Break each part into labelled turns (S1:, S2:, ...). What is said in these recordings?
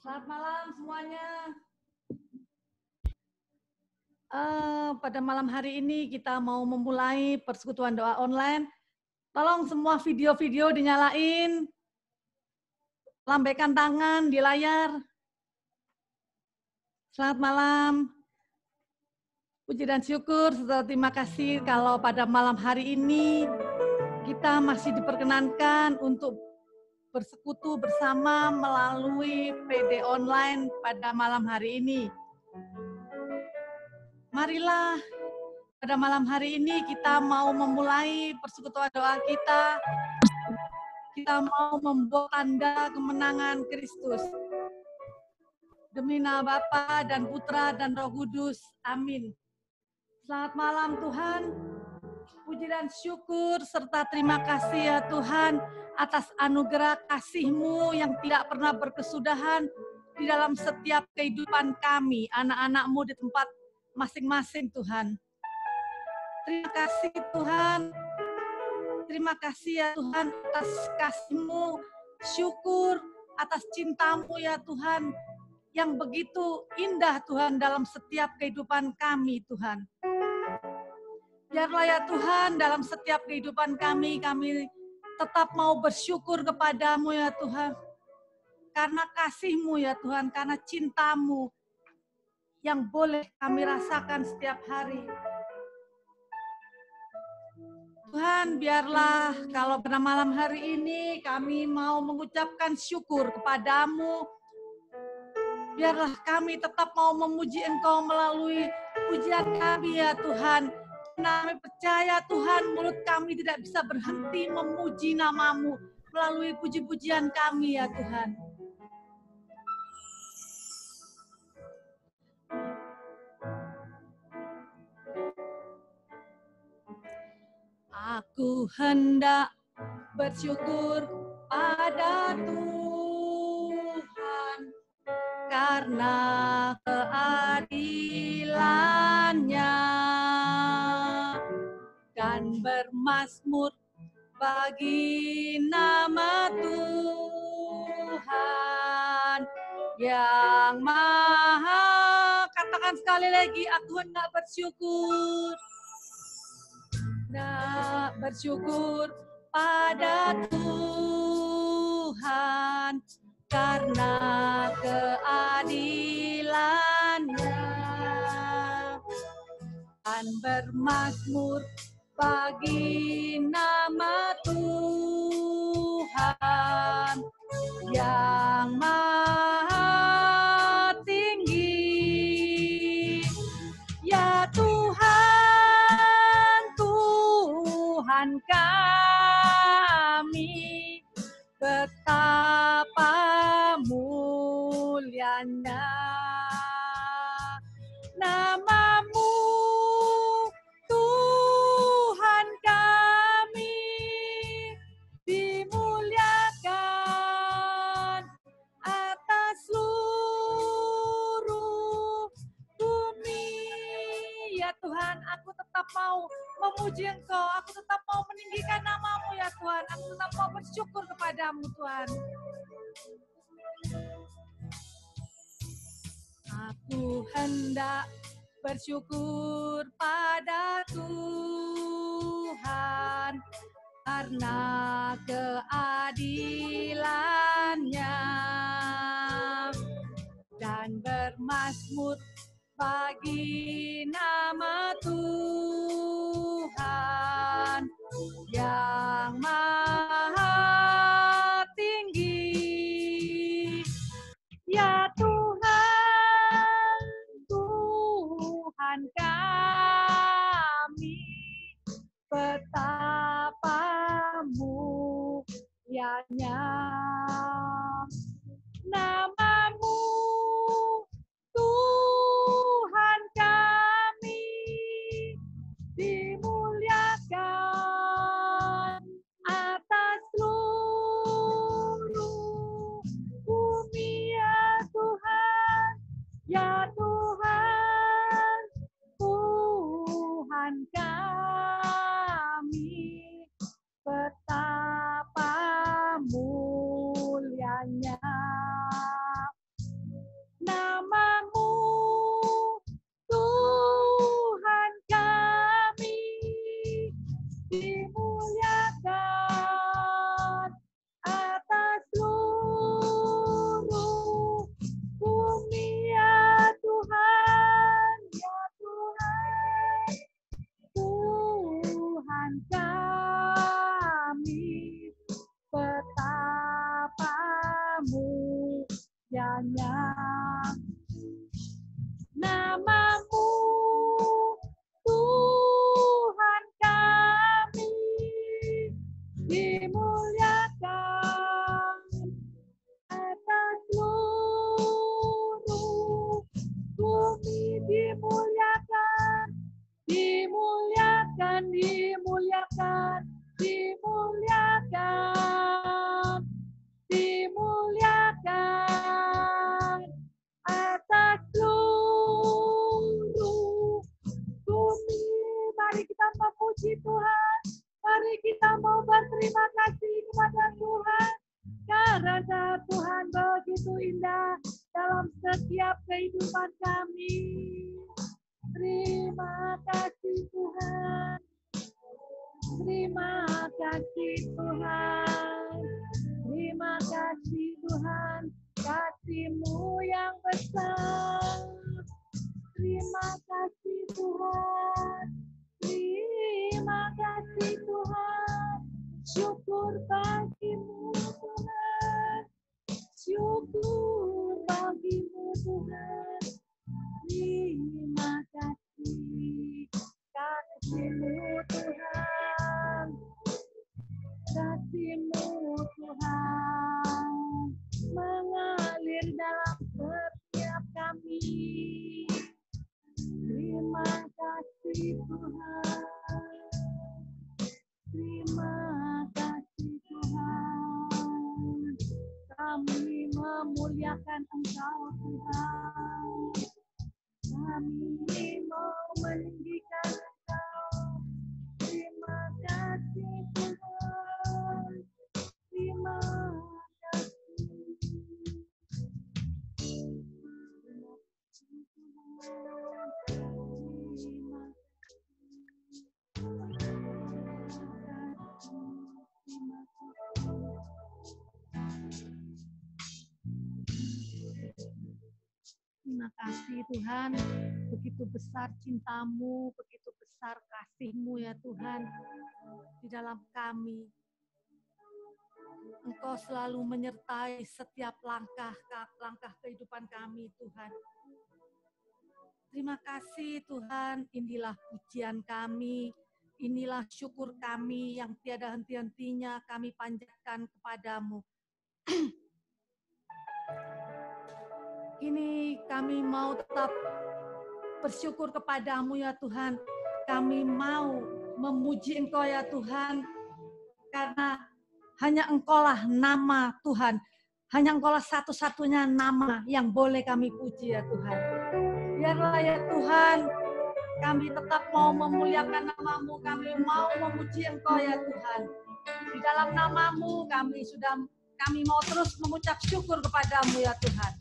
S1: Selamat malam semuanya. Pada malam hari ini kita mau memulai persekutuan doa online. Tolong semua video-video dinyalain. Lambaikan tangan di layar. Selamat malam. Puji dan syukur serta terima kasih kalau pada malam hari ini kita masih diperkenankan untuk bersekutu bersama melalui PD online pada malam hari ini. Marilah pada malam hari ini kita mau memulai persekutuan doa kita. Kita mau membuat tanda kemenangan Kristus. Demi nama Bapa dan Putra dan Roh Kudus. Amin. Selamat malam Tuhan. Puji dan syukur serta terima kasih ya Tuhan atas anugerah kasih-Mu yang tidak pernah berkesudahan di dalam setiap kehidupan kami, anak-anak-Mu di tempat masing-masing Tuhan. Terima kasih Tuhan. Terima kasih ya Tuhan atas kasih-Mu, syukur atas cinta-Mu ya Tuhan yang begitu indah Tuhan dalam setiap kehidupan kami Tuhan. Biarlah ya Tuhan dalam setiap kehidupan kami tetap mau bersyukur kepadamu ya Tuhan. Karena kasih-Mu ya Tuhan, karena cinta-Mu yang boleh kami rasakan setiap hari. Tuhan, biarlah kalau pada malam hari ini kami mau mengucapkan syukur kepadamu. Biarlah kami tetap mau memuji Engkau melalui pujian kami ya Tuhan. Kami percaya Tuhan, mulut kami tidak bisa berhenti memuji nama-Mu melalui puji-pujian kami ya Tuhan. Aku hendak bersyukur pada Tuhan karena keadilan-Nya. Dan bermazmur bagi nama Tuhan yang maha. Katakan sekali lagi, aku hendak bersyukur. Hendak bersyukur pada Tuhan karena keadilan-Nya. Dan bermazmur bagi nama Tuhan yang maha tinggi. Ya Tuhan, Tuhan kami, memuji Engkau, aku tetap mau meninggikan nama-Mu ya Tuhan, aku tetap mau bersyukur kepadamu Tuhan. Aku hendak bersyukur pada Tuhan karena keadilan-Nya dan bermazmur bagi nama Tuhan yang maha tinggi. Ya Tuhan, Tuhan kami, betapa mulianya nama-Mu, Tuhan kami, dimuliakan atas seluruh bumi ya Tuhan, ya Tuhan, Tuhan kami, betapa mulianya nama-Mu, Tuhan kami, dimuliakan atas seluruh bumi ya Tuhan, ya Tuhan, Tuhan kami, betapa mulianya nama-Mu, Tuhan kami, dimuliakan atas seluruh bumi, dimuliakan, dimuliakan, dimuliakan, dimuliakan, dimuliakan atas seluruh bumi. Mari kita memuji Tuhan, mari kita mau berterima kasih kepada Tuhan, karena Tuhan begitu indah dalam setiap kehidupan kami. Terima kasih Tuhan, terima kasih Tuhan, terima kasih Tuhan, kasih-Mu yang besar. Terima kasih Tuhan, terima kasih Tuhan, syukur bagi-Mu Tuhan, syukur bagi-Mu Tuhan. Terima kasih, kasih-Mu Tuhan, kasih-Mu Tuhan, mengalir dalam setiap kami. Terima kasih Tuhan, terima kasih Tuhan, kami memuliakan Engkau Tuhan, kami mau meninggikan Engkau. Terima kasih Tuhan, terima kasih. Terima kasih Tuhan, begitu besar cinta-Mu, begitu besar kasih-Mu ya Tuhan di dalam kami. Engkau selalu menyertai setiap langkah kehidupan kami Tuhan. Terima kasih Tuhan, inilah pujian kami, inilah syukur kami yang tiada henti-hentinya kami panjatkan kepadamu. Kini kami mau tetap bersyukur kepadamu ya Tuhan. Kami mau memuji Engkau ya Tuhan, karena hanya Engkaulah nama Tuhan. Hanya Engkaulah satu-satunya nama yang boleh kami puji ya Tuhan. Biarlah ya Tuhan, Kami tetap mau memuliakan nama-Mu, kami mau memuji Engkau ya Tuhan. Di dalam nama-Mu kami mau terus mengucap syukur kepada-Mu ya Tuhan.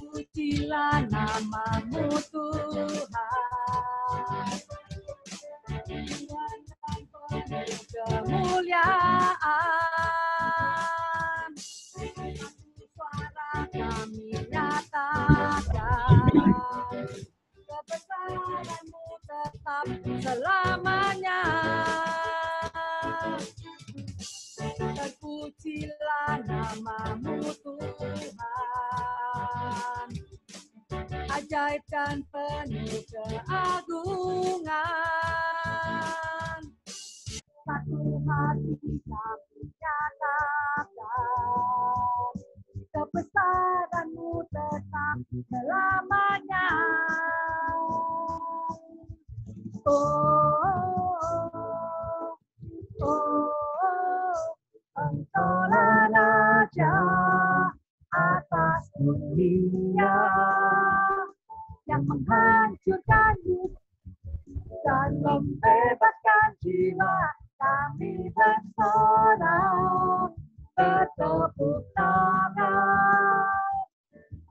S1: Pujilah nama-Mu Tuhan, Tuhan dan penuh kemuliaan. Suara kami nyatakan, kebesaran-Mu tetap selamanya. Terpujilah nama-Mu Tuhan, ajaib dan penuh keagungan. Satu hati kami nyatakan, kebesaran-Mu tetap selamanya. Engkaulah Raja atas dunia yang menghancurkan dan membebaskan jiwa. Kami bersorak bertepuk tangan.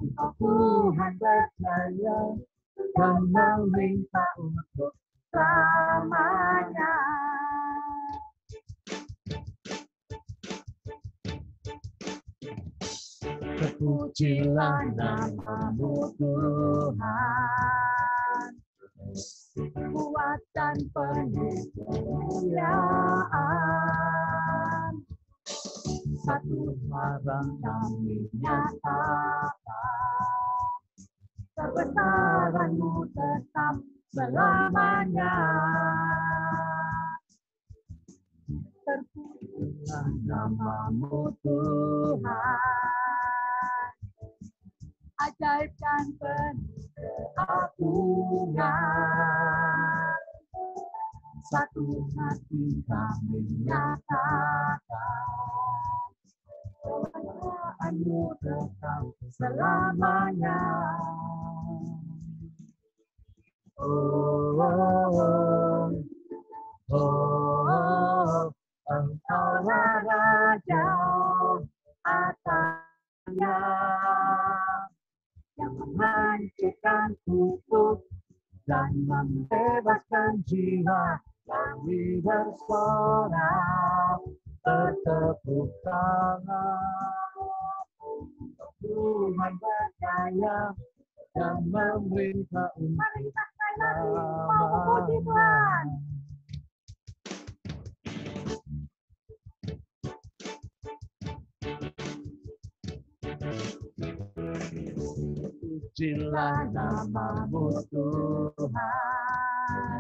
S1: Engkau Tuhan berjaya dan meminta untuk selamanya. Terpujilah nama-Mu Tuhan, kuat dan penuh kemuliaan. Satu suara kami nyatakan, kebesaran-Mu tetap selamanya. Terpujilah nama-Mu Tuhan, ajaib dan penuh keagungan. Satu hati kami nyatakan, kebesaran-Mu tetap selamanya. Engkaulah Raja atasnya yang menghancurkan kutub dan membebaskan jiwa. Kami bersorak bertepuk tangan. Tuhan berjaya dan memerintah untuk Tuhan. Pujilah nama-Mu Tuhan,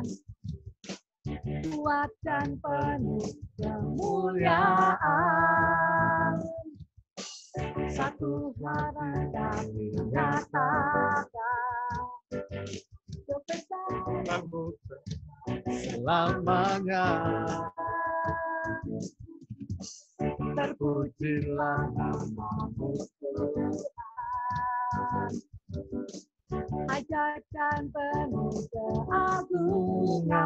S1: kuat dan penuh kemuliaan. Satu suara kami nyatakan, kebesaran-Mu selamanya. Terpujilah nama-Mu Tuhan, ajaib dan penuh keagungan.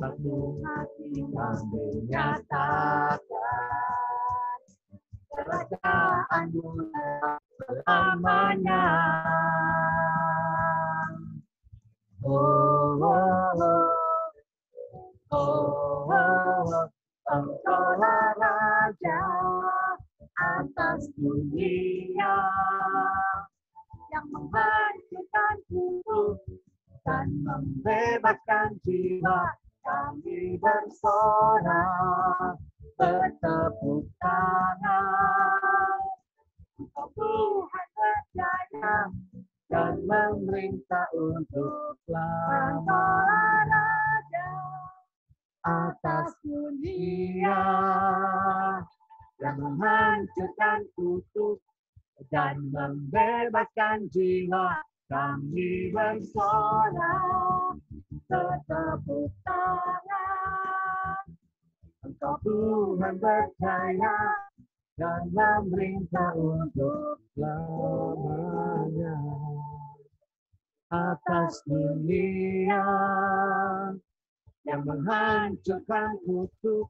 S1: Satu hati kami nyatakan, kerajaan-Mu selamanya. Engkaulah Raja atas dunia yang menghancurkan kutub dan membebaskan jiwa. Kami bersorak bertepuk tangan. Engkau Tuhan berjaya dan memerintah untuk selamanya. Atas dunia yang menghancurkan kutub dan membebaskan jiwa.
S2: kami bersorak bertepuk tangan. Engkau Tuhan percaya dan memerintah untuk selamanya. Atas dunia yang menghancurkan kutuk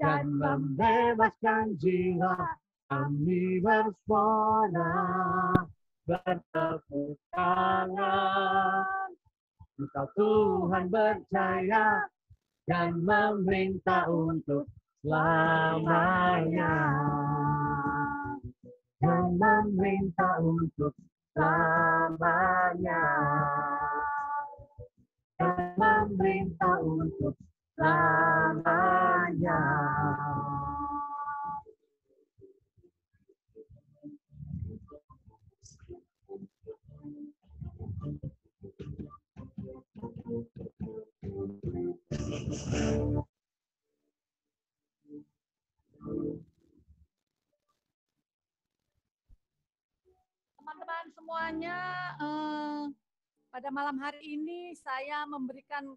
S2: dan membebaskan jiwa, kami bersorak bertepuk tangan. Engkau Tuhan percaya dan memerintah untuk selamanya. Dan memerintah untuk selamanya. Dan memerintah untuk selamanya.
S1: Teman-teman semuanya, pada malam hari ini saya memberikan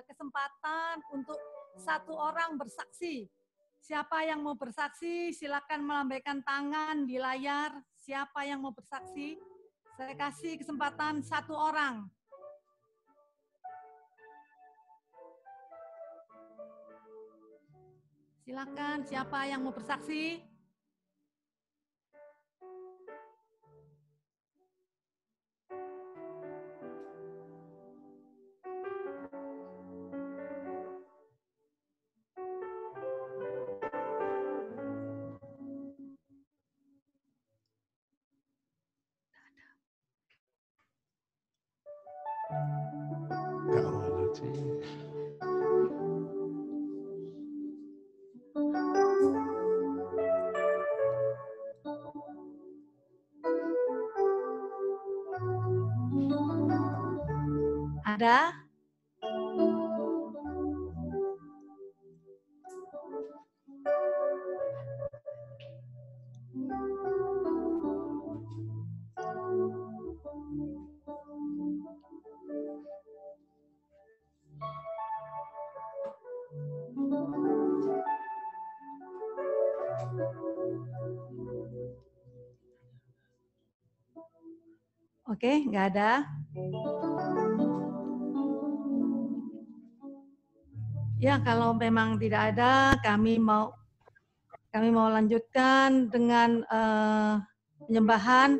S1: kesempatan untuk satu orang bersaksi. Siapa yang mau bersaksi, silakan melambaikan tangan di layar. Siapa yang mau bersaksi? Saya kasih kesempatan satu orang. Silakan, siapa yang mau bersaksi? Ada? Oke, nggak ada. Ya, kalau memang tidak ada, kami mau lanjutkan dengan penyembahan.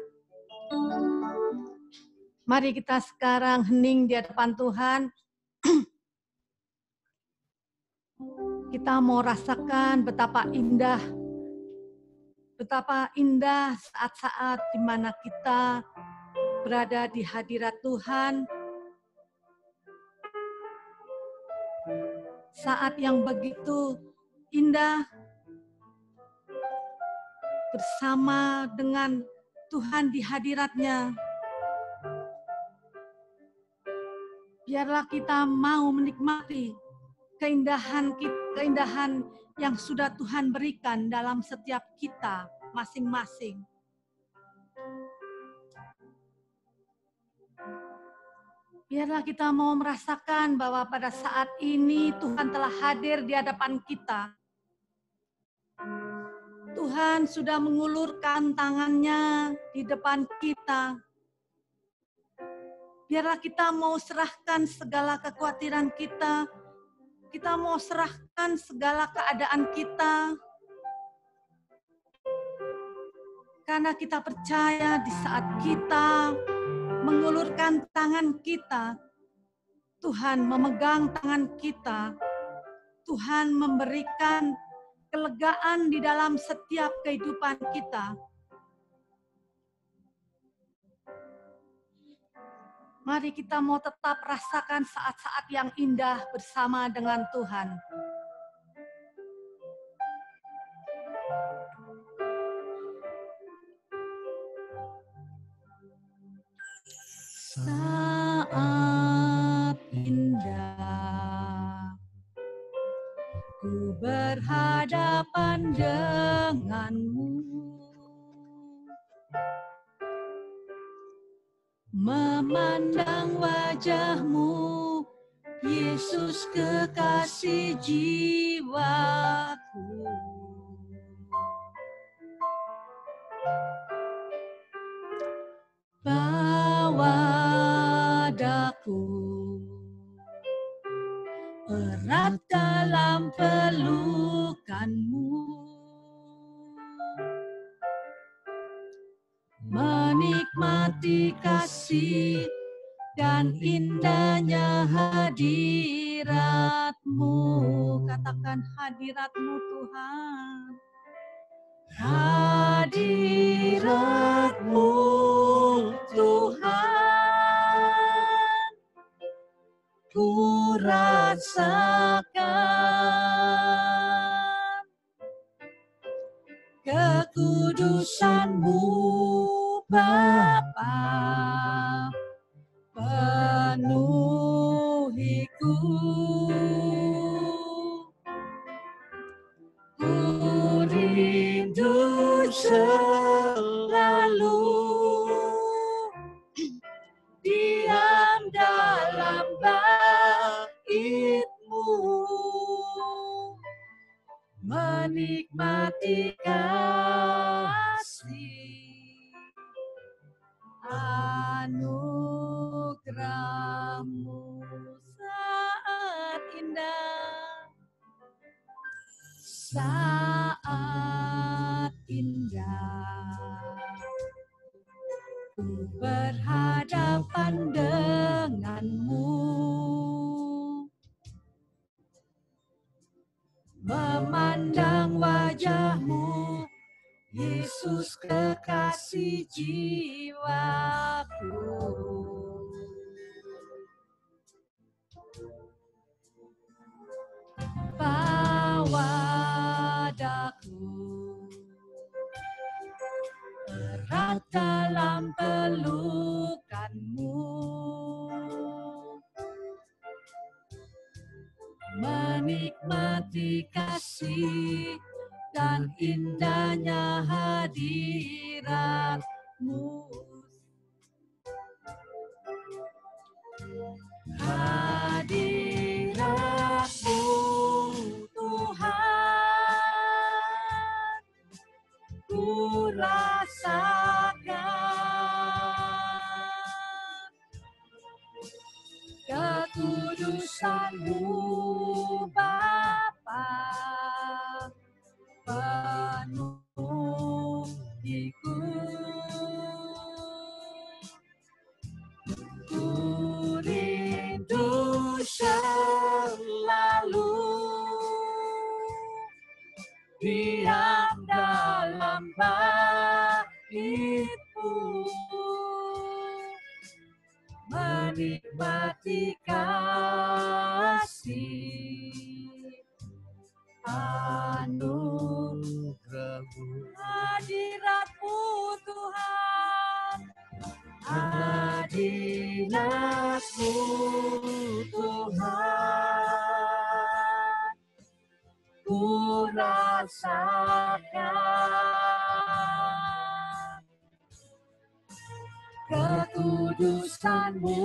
S1: Mari kita sekarang hening di hadapan Tuhan. Kita mau rasakan betapa indah saat-saat di mana kita berada di hadirat Tuhan. Saat yang begitu indah bersama dengan Tuhan di hadiratnya. Biarlah kita mau menikmati keindahan yang sudah Tuhan berikan dalam setiap kita masing-masing. Biarlah kita mau merasakan bahwa pada saat ini Tuhan telah hadir di hadapan kita. Tuhan sudah mengulurkan tangannya di depan kita. Biarlah kita mau serahkan segala kekhawatiran kita. Kita mau serahkan segala keadaan kita. Karena kita percaya di saat kita mengulurkan tangan kita, Tuhan memegang tangan kita, Tuhan memberikan kelegaan di dalam setiap kehidupan kita. Mari kita mau tetap rasakan saat-saat yang indah bersama dengan Tuhan. Saat indah ku berhadapan denganmu, memandang wajah-Mu, Yesus kekasih jiwaku. Bawa daku erat dalam pelukan-Mu, menikmati kasih dan indahnya hadirat-Mu. Katakan hadirat-Mu Tuhan. Hadirat-Mu Tuhan, ku rasakan kekudusan-Mu Bapa, penuhiku. Ku rindu selalu diam dalam bait-Mu, menikmati kasih anugerah-Mu. Saat indah, saat indah, ku berhadapan dengan-Mu, memandang wajah-Mu, Yesus kekasih jiwaku. Bawa daku erat dalam pelukan-Mu, menikmati kasih dan indahnya hadirat-Mu. Hadirat-Mu Tuhan, ku rasakan kekudusan-Mu Bapa, penuhiku. Ku rindu selalu diam dalam bait-Mu, menikmati kasih anugerah-Mu. Hadirat-Mu Tuhan, hadirat-Mu Tuhan, ku rasakan kekudusan-Mu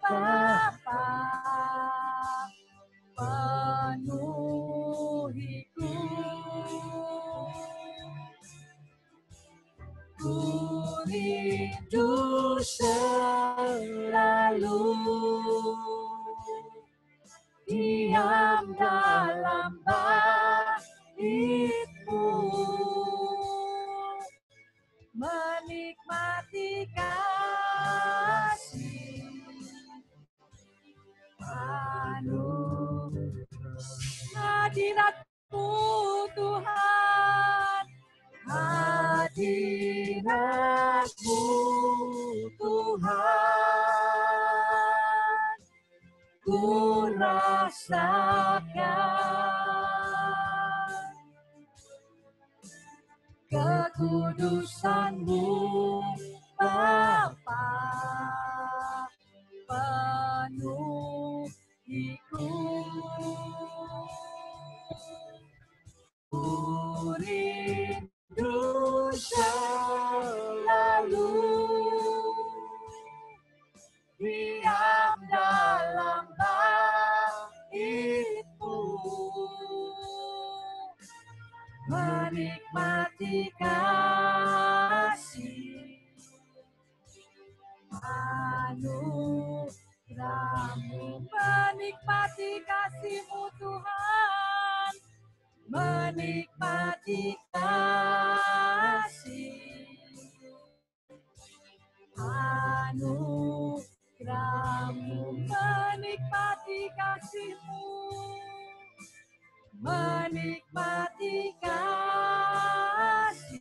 S1: Bapa, penuhiku. Ku rindu selalu diam dalam bait-Mu, menikmati kasih hadirat-Mu Tuhan, hadirat-Mu Tuhan, ku rasakan kekudusan-Mu Bapa, penuhiku. Ku rindu selalu menikmati kasih anugerah-Mu, menikmati kasih-Mu Tuhan, menikmati kasih anugerah-Mu, menikmati kasih-Mu, menikmati kasih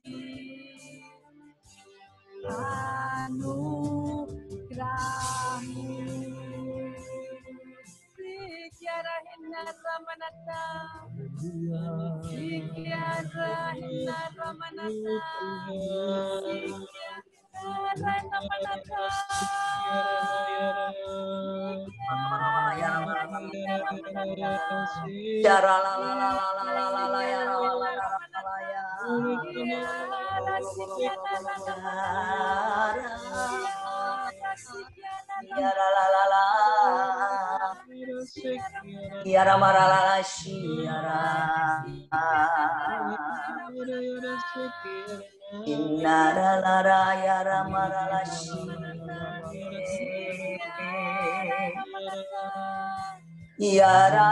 S1: anugerah-Mu. Sikiara hinna ramanata, sikiara hinna ramanata, sikiara ramanata,
S3: Yara la la la la la la la la yara la la la la la ya. Yara la la la. Yara mara la la shi yara. Inara la la yara mara la shi. Yara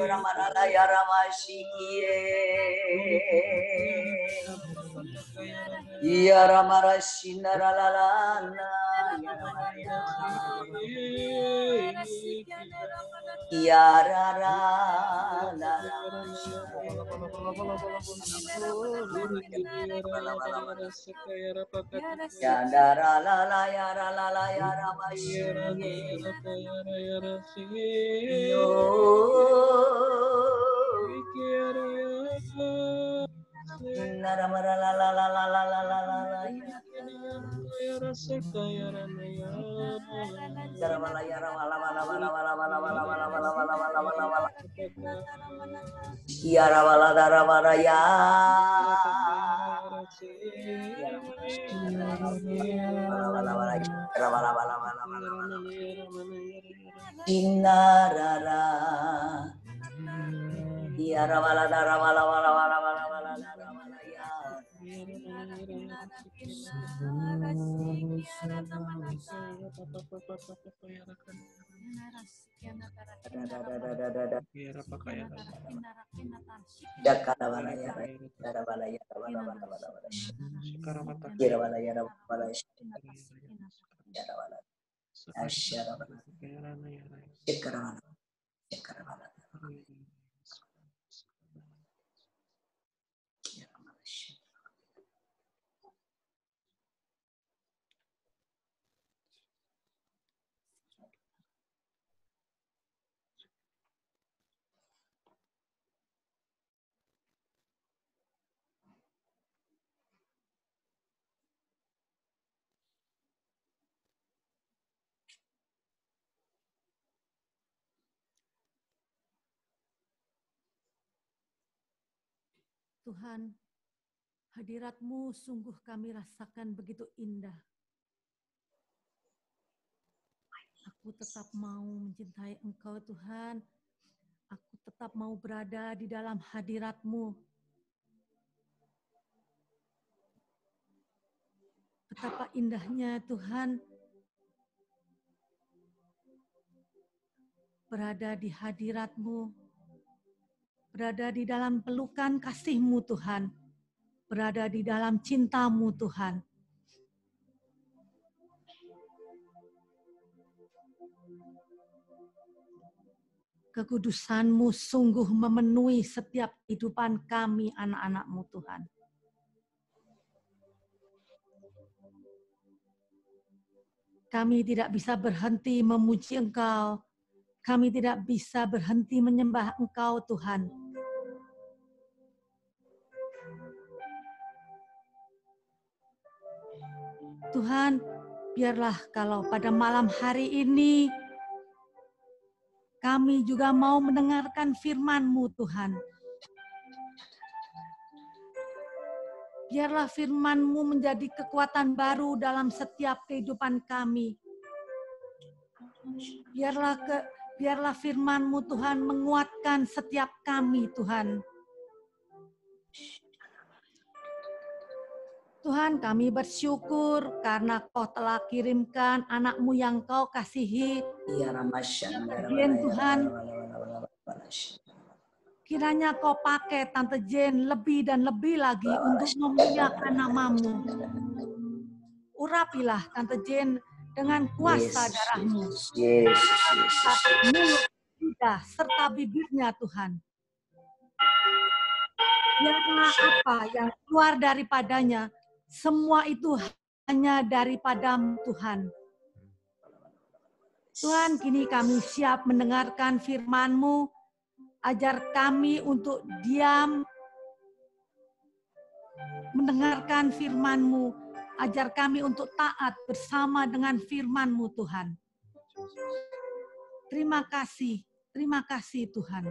S3: Ramarala Yaramashie Yaramarashinaralana Yarara Yandara la la yara la la yara mashi Nara mara la la la la la la la la la yara wala yara wala wala wala wala wala wala wala wala wala wala wala wala yara wala dara wala ya Inarara Yara wala dara wala wala wala wala wala dara wala ya Jakara wala ya dara wala ya wala wala wala wala Kira wala ya wala Yara wala Asyara wala Jakara wala Jakara wala
S1: Tuhan, hadirat-Mu sungguh kami rasakan begitu indah. Aku tetap mau mencintai Engkau Tuhan. Aku tetap mau berada di dalam hadirat-Mu. Betapa indahnya Tuhan berada di hadirat-Mu, berada di dalam pelukan kasih-Mu Tuhan, berada di dalam cinta-Mu Tuhan. Kekudusan-Mu sungguh memenuhi setiap kehidupan kami anak-anak-Mu Tuhan. Kami tidak bisa berhenti memuji Engkau. Kami tidak bisa berhenti menyembah Engkau Tuhan. Tuhan, biarlah kalau pada malam hari ini kami juga mau mendengarkan firman-Mu Tuhan. Biarlah firman-Mu menjadi kekuatan baru dalam setiap kehidupan kami. Biarlah firman-Mu Tuhan menguatkan setiap kami Tuhan. Tuhan, kami bersyukur karena Kau telah kirimkan anak-Mu yang Kau kasihi. Tuhan, kiranya Kau pakai Tante Jane lebih dan lebih lagi untuk memuliakan nama-Mu. Urapilah Tante Jane dengan kuasa darah-Mu. Mulut, lidah, serta bibirnya Tuhan. Biarlah apa yang keluar daripadanya, semua itu hanya daripada-Mu Tuhan. Tuhan, kini kami siap mendengarkan firman-Mu. Ajar kami untuk diam mendengarkan firman-Mu. Ajar kami untuk taat bersama dengan firman-Mu Tuhan. Terima kasih Tuhan.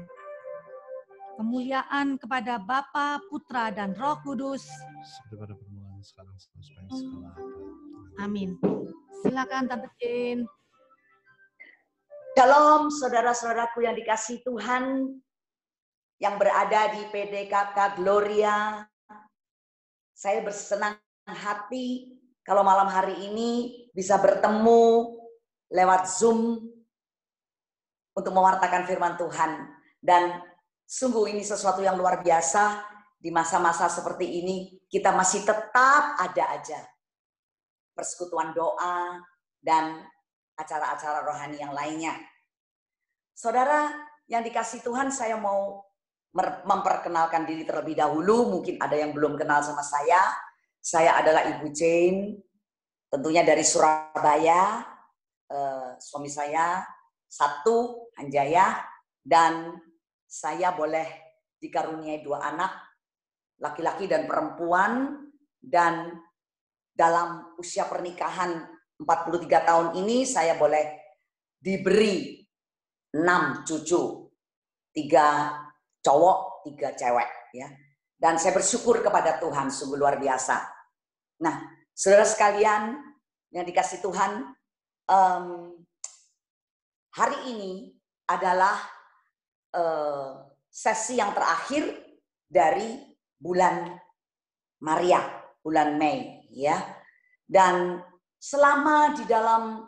S1: Kemuliaan kepada Bapa, Putra, dan Roh Kudus.
S4: Seperti pada permulaan, sekarang, sampai segala abad.
S1: Amin. Silakan Tante Jane.
S3: Shalom saudara-saudaraku yang dikasihi Tuhan, yang berada di PDKK Gloria. Saya bersenang hati kalau malam hari ini bisa bertemu lewat Zoom untuk mewartakan firman Tuhan. Dan sungguh ini sesuatu yang luar biasa. Di masa-masa seperti ini kita masih tetap ada aja persekutuan doa dan acara-acara rohani yang lainnya. Saudara yang dikasihi Tuhan, saya mau memperkenalkan diri terlebih dahulu. Mungkin ada yang belum kenal sama saya. Saya adalah Ibu Jane, tentunya dari Surabaya. Suami saya satu, Hanjaya, dan saya boleh dikaruniai 2 anak, laki-laki dan perempuan. Dan dalam usia pernikahan 43 tahun ini saya boleh diberi 6 cucu, 3 cowok, 3 cewek, ya. Dan saya bersyukur kepada Tuhan, sungguh luar biasa. Nah, saudara sekalian yang dikasihi Tuhan, hari ini adalah sesi yang terakhir dari bulan Maria, bulan Mei, ya. Dan selama di dalam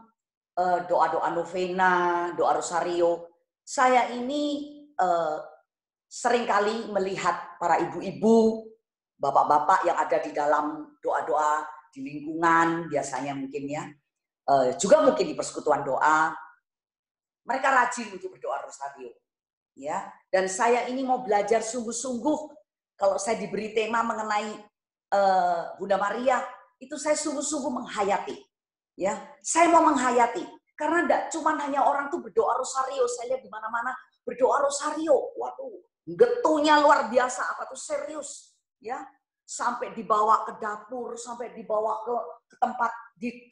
S3: doa-doa novena, doa rosario, saya ini seringkali melihat para ibu-ibu, bapak-bapak yang ada di dalam doa-doa di lingkungan, biasanya mungkin ya, juga mungkin di persekutuan doa, mereka rajin untuk berdoa rosario, ya. Dan saya ini mau belajar sungguh-sungguh. Kalau saya diberi tema mengenai Bunda Maria, itu saya sungguh-sungguh menghayati. Ya, saya mau menghayati karena tidak cuma hanya orang tuh berdoa rosario. Saya lihat di mana-mana berdoa rosario. Waduh, getunya luar biasa, apa tuh serius, ya. Sampai dibawa ke dapur, sampai dibawa ke tempat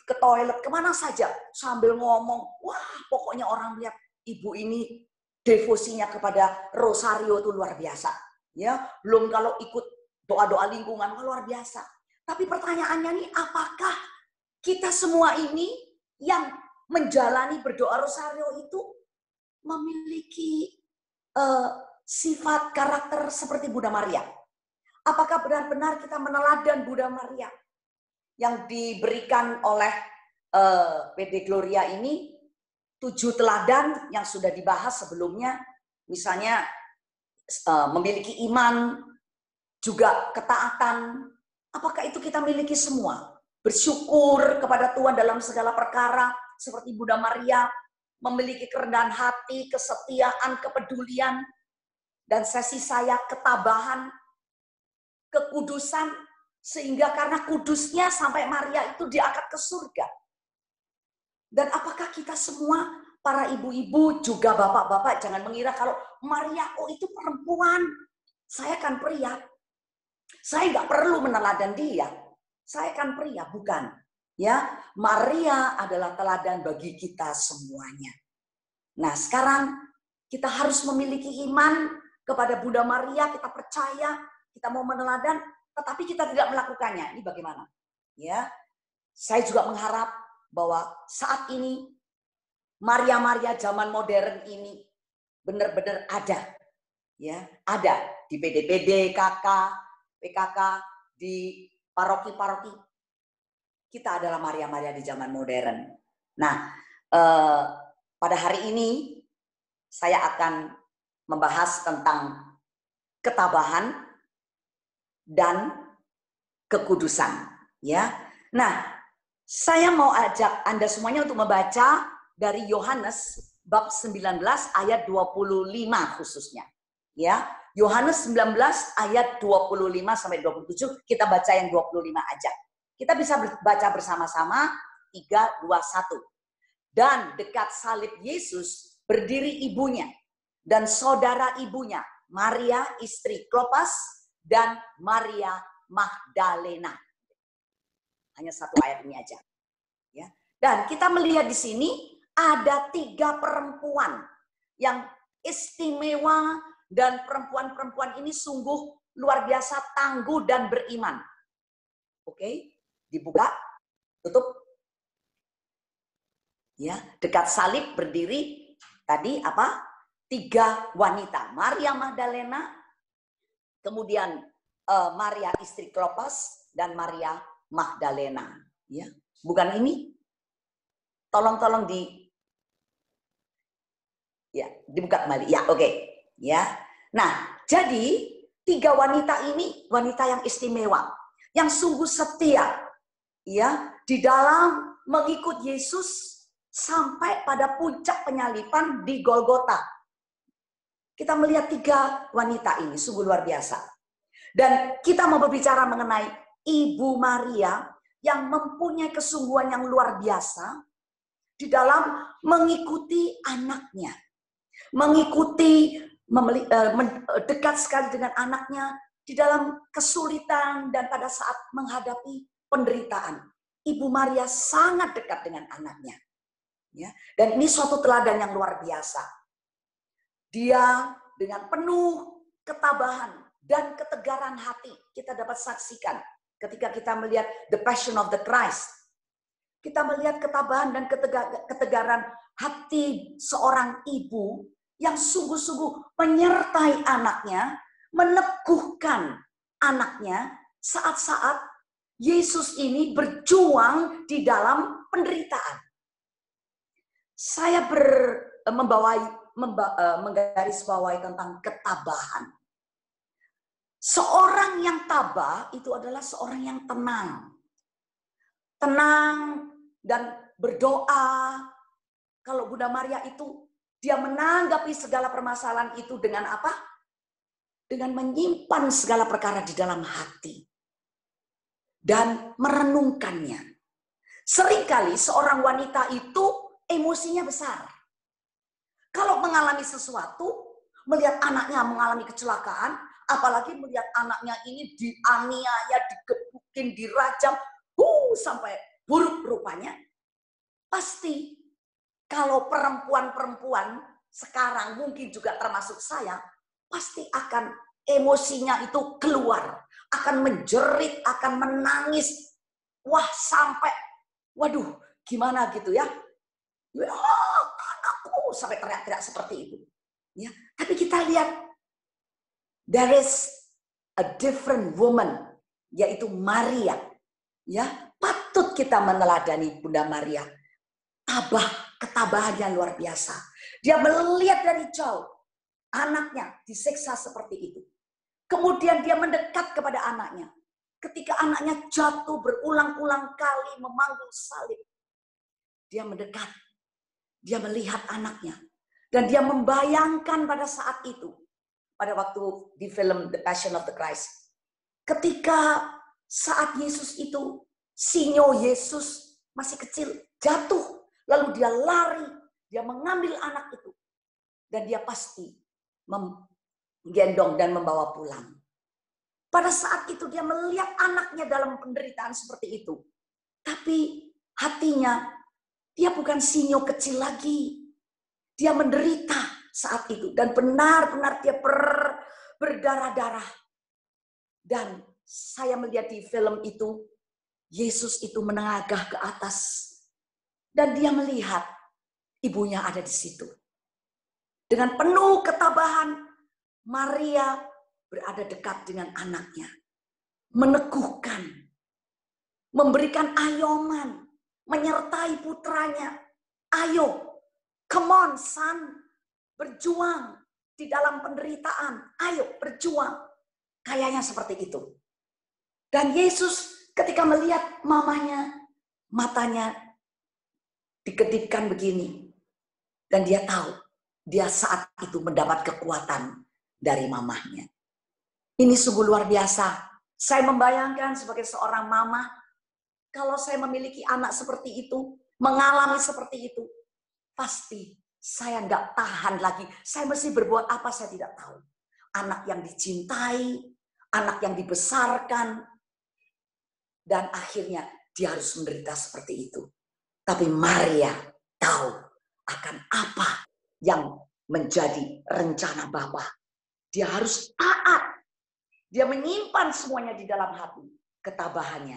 S3: ke toilet, kemana saja sambil ngomong. Wah, pokoknya orang lihat ibu ini devosinya kepada rosario itu luar biasa. Ya, belum kalau ikut doa-doa lingkungan luar biasa. Tapi pertanyaannya nih, apakah kita semua ini yang menjalani berdoa rosario itu memiliki sifat karakter seperti Bunda Maria? Apakah benar-benar kita meneladan Bunda Maria yang diberikan oleh PD Gloria ini? 7 teladan yang sudah dibahas sebelumnya, misalnya memiliki iman, juga ketaatan. Apakah itu kita miliki semua? Bersyukur kepada Tuhan dalam segala perkara, seperti Bunda Maria, memiliki kerendahan hati, kesetiaan, kepedulian, dan sesi saya ketabahan, kekudusan, sehingga karena kudusnya sampai Maria itu diangkat ke surga. Dan apakah kita semua, para ibu-ibu, juga bapak-bapak, jangan mengira kalau Maria, oh itu perempuan, saya kan pria. Saya nggak perlu meneladan dia. Saya kan pria, bukan. Ya, Maria adalah teladan bagi kita semuanya. Nah, sekarang kita harus memiliki iman kepada Bunda Maria, kita percaya, kita mau meneladan, tetapi kita tidak melakukannya. Ini bagaimana? Ya, saya juga mengharap bahwa saat ini Maria-Maria zaman modern ini benar-benar ada. Ya, ada di PD-PD, KK, PKK, di paroki-paroki. Kita adalah Maria-Maria di zaman modern. Nah, pada hari ini saya akan membahas tentang ketabahan dan kekudusan. Ya, nah, saya mau ajak Anda semuanya untuk membaca dari Yohanes bab 19 ayat 25 khususnya. Ya, Yohanes 19 ayat 25 sampai 27, kita baca yang 25 aja. Kita bisa baca bersama-sama 3, 2, 1. Dan dekat salib Yesus berdiri ibunya dan saudara ibunya, Maria istri Klopas dan Maria Magdalena. Hanya satu ayat ini aja. Ya. Dan kita melihat di sini ada 3 perempuan yang istimewa, dan perempuan-perempuan ini sungguh luar biasa tangguh dan beriman. Oke, dibuka, tutup. Ya, dekat salib berdiri tadi apa? 3 wanita, Maria Magdalena, kemudian Maria istri Klopas dan Maria Magdalena. Ya, bukan ini? Tolong dibuka kembali. Ya, oke. Ya, nah jadi 3 wanita ini wanita yang istimewa, yang sungguh setia, ya, di dalam mengikut Yesus sampai pada puncak penyaliban di Golgota. Kita melihat 3 wanita ini sungguh luar biasa, dan kita mau berbicara mengenai Ibu Maria yang mempunyai kesungguhan yang luar biasa di dalam mengikuti anaknya, mengikuti dekat sekali dengan anaknya di dalam kesulitan dan pada saat menghadapi penderitaan. Ibu Maria sangat dekat dengan anaknya. Ya, dan ini suatu teladan yang luar biasa. Dia dengan penuh ketabahan dan ketegaran hati kita dapat saksikan ketika kita melihat The Passion of the Christ. Kita melihat ketabahan dan ketegaran hati seorang ibu yang sungguh-sungguh menyertai anaknya, meneguhkan anaknya saat-saat Yesus ini berjuang di dalam penderitaan. Saya menggarisbawahi tentang ketabahan. Seorang yang tabah itu adalah seorang yang tenang. Tenang dan berdoa. Kalau Bunda Maria itu, dia menanggapi segala permasalahan itu dengan apa? Dengan menyimpan segala perkara di dalam hati. Dan merenungkannya. Seringkali seorang wanita itu emosinya besar. Kalau mengalami sesuatu, melihat anaknya mengalami kecelakaan, apalagi melihat anaknya ini dianiaya, digebukin, dirajam, sampai buruk rupanya, pasti kalau perempuan-perempuan sekarang mungkin juga termasuk saya, pasti akan emosinya itu keluar, akan menjerit, akan menangis, wah sampai, waduh gimana gitu ya, anakku, sampai teriak-teriak seperti itu. Ya, tapi kita lihat, there is a different woman, yaitu Maria. Ya, patut kita meneladani Bunda Maria. Ketabahan yang luar biasa. Dia melihat dari jauh anaknya disiksa seperti itu. Kemudian dia mendekat kepada anaknya. Ketika anaknya jatuh berulang-ulang kali memanggul salib, dia mendekat. Dia melihat anaknya. Dan dia membayangkan pada saat itu, pada waktu di film The Passion of the Christ, ketika saat Yesus itu, sinyo Yesus masih kecil, jatuh. Lalu dia lari, dia mengambil anak itu. Dan dia pasti menggendong dan membawa pulang. Pada saat itu dia melihat anaknya dalam penderitaan seperti itu. Tapi hatinya, dia bukan sinyo kecil lagi. Dia menderita saat itu. Dan benar-benar dia berdarah-darah. Dan saya melihat di film itu, Yesus itu menengadah ke atas. Dan dia melihat ibunya ada di situ. Dengan penuh ketabahan, Maria berada dekat dengan anaknya. Meneguhkan, memberikan ayoman, menyertai putranya. Ayo, come on son, berjuang di dalam penderitaan. Ayo berjuang. Kayaknya seperti itu. Dan Yesus ketika melihat mamanya, matanya dikedipkan begini. Dan dia tahu, dia saat itu mendapat kekuatan dari mamahnya. Ini sungguh luar biasa. Saya membayangkan sebagai seorang mama, kalau saya memiliki anak seperti itu, mengalami seperti itu, pasti saya nggak tahan lagi. Saya mesti berbuat apa, saya tidak tahu. Anak yang dicintai, anak yang dibesarkan, dan akhirnya dia harus menderita seperti itu. Tapi Maria tahu akan apa yang menjadi rencana Bapa. Dia harus taat. Dia menyimpan semuanya di dalam hati. Ketabahannya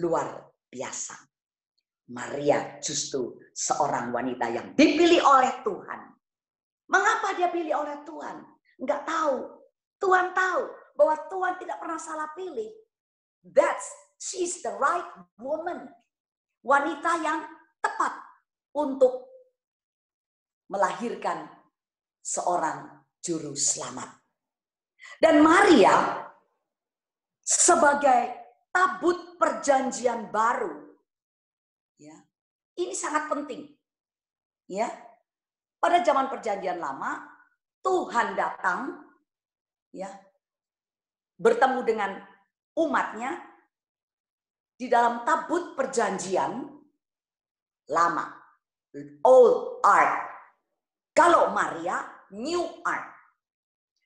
S3: luar biasa. Maria justru seorang wanita yang dipilih oleh Tuhan. Mengapa dia pilih oleh Tuhan? Enggak tahu. Tuhan tahu bahwa Tuhan tidak pernah salah pilih. She's the right woman. Wanita yang tepat untuk melahirkan seorang juru selamat. Dan Maria sebagai tabut perjanjian baru, ya, ini sangat penting. Ya, pada zaman perjanjian lama, Tuhan datang, ya, bertemu dengan umatnya di dalam tabut perjanjian lama, old ark. Kalau Maria, new ark.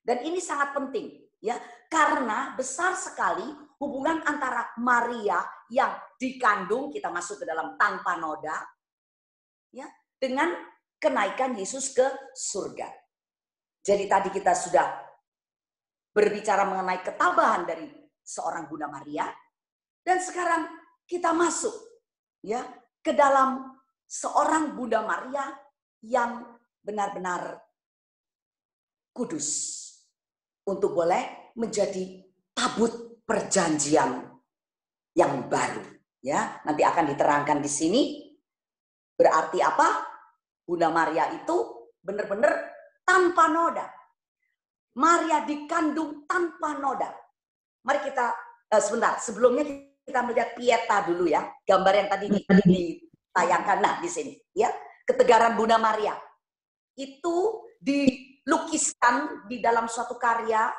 S3: Dan ini sangat penting, ya, karena besar sekali hubungan antara Maria yang dikandung, kita masuk ke dalam tanpa noda, ya, dengan kenaikan Yesus ke surga. Jadi tadi kita sudah berbicara mengenai ketabahan dari seorang Bunda Maria, dan sekarang kita masuk, ya, ke dalam seorang Bunda Maria yang benar-benar kudus untuk boleh menjadi tabut perjanjian yang baru. Ya, nanti akan diterangkan di sini. Berarti apa? Bunda Maria itu benar-benar tanpa noda. Maria dikandung tanpa noda. Mari kita sebentar. Sebelumnya kita melihat Pieta dulu ya, gambar yang tadi ditayangkan. Nah, di sini ya, ketegaran Bunda Maria itu dilukiskan di dalam suatu karya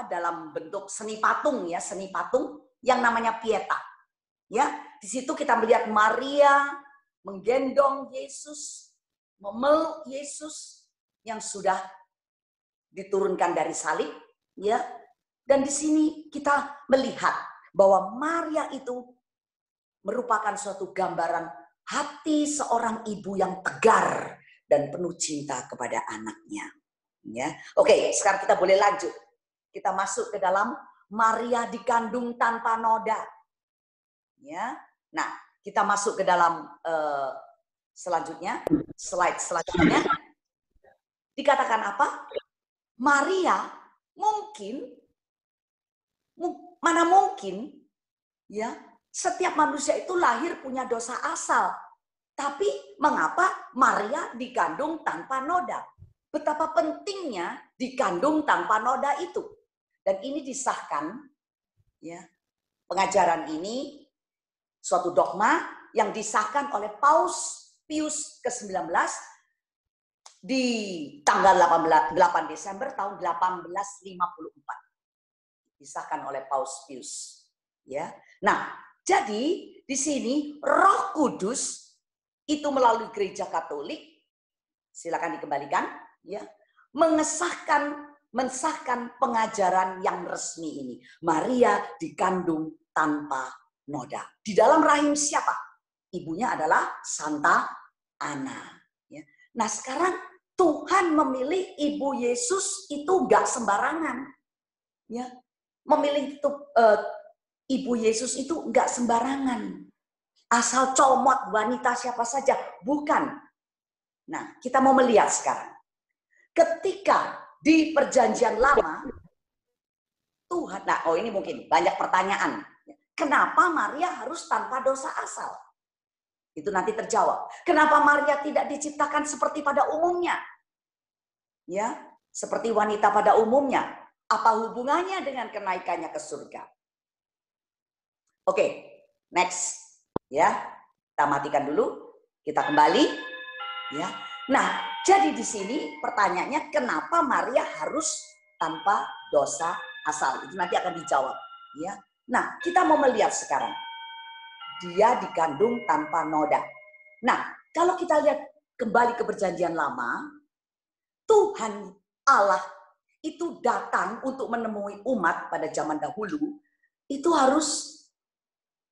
S3: dalam bentuk seni patung ya, seni patung yang namanya Pieta. Ya, di situ kita melihat Maria menggendong Yesus, memeluk Yesus yang sudah diturunkan dari salib, ya. Dan di sini kita melihat bahwa Maria itu merupakan suatu gambaran hati seorang ibu yang tegar dan penuh cinta kepada anaknya. Ya, oke, sekarang kita boleh lanjut. Kita masuk ke dalam Maria dikandung tanpa noda. Ya, nah kita masuk ke dalam selanjutnya, slide selanjutnya. Dikatakan apa? Maria mana mungkin ya, setiap manusia itu lahir punya dosa asal. Tapi mengapa Maria dikandung tanpa noda? Betapa pentingnya dikandung tanpa noda itu. Dan ini disahkan, ya, pengajaran ini suatu dogma yang disahkan oleh Paus Pius ke-19 di tanggal 8 Desember tahun 1854. Disahkan oleh Paus Pius. Ya. Nah, jadi di sini Roh Kudus itu melalui Gereja Katolik, silakan dikembalikan, ya, mensahkan pengajaran yang resmi ini. Maria dikandung tanpa noda. Di dalam rahim siapa? Ibunya adalah Santa Ana. Ya. Nah, sekarang Tuhan memilih ibu Yesus itu nggak sembarangan. Ya. Memilih itu, ibu Yesus itu nggak sembarangan.
S5: asal comot wanita siapa saja, bukan. Nah, kita mau melihat sekarang. Ketika di perjanjian lama, Tuhan, ini mungkin banyak pertanyaan. Kenapa Maria harus tanpa dosa asal? Itu nanti terjawab. Kenapa Maria tidak diciptakan seperti pada umumnya? Ya, seperti wanita pada umumnya. Apa hubungannya dengan kenaikannya ke surga? Oke, next. Ya, kita matikan dulu. Kita kembali. Ya. Nah, jadi di sini pertanyaannya kenapa Maria harus tanpa dosa asal? Itu nanti akan dijawab. Ya. Nah, kita mau melihat sekarang. Dia dikandung tanpa noda. Nah, kalau kita lihat kembali ke perjanjian lama, Tuhan Allah itu datang untuk menemui umat pada zaman dahulu, itu harus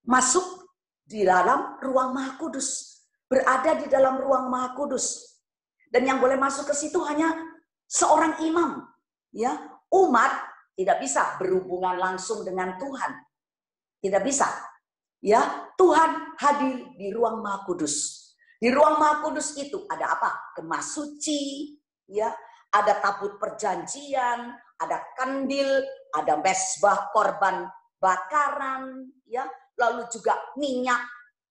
S5: masuk di dalam ruang Maha Kudus, berada di dalam ruang Maha Kudus. Dan yang boleh masuk ke situ hanya seorang imam. Ya, umat tidak bisa berhubungan langsung dengan Tuhan. Tidak bisa. Ya, Tuhan hadir di ruang Maha Kudus. Di ruang Maha Kudus itu ada apa? Kemah suci, ya, ada tabut perjanjian, ada kandil, ada mezbah korban bakaran, ya, lalu juga minyak,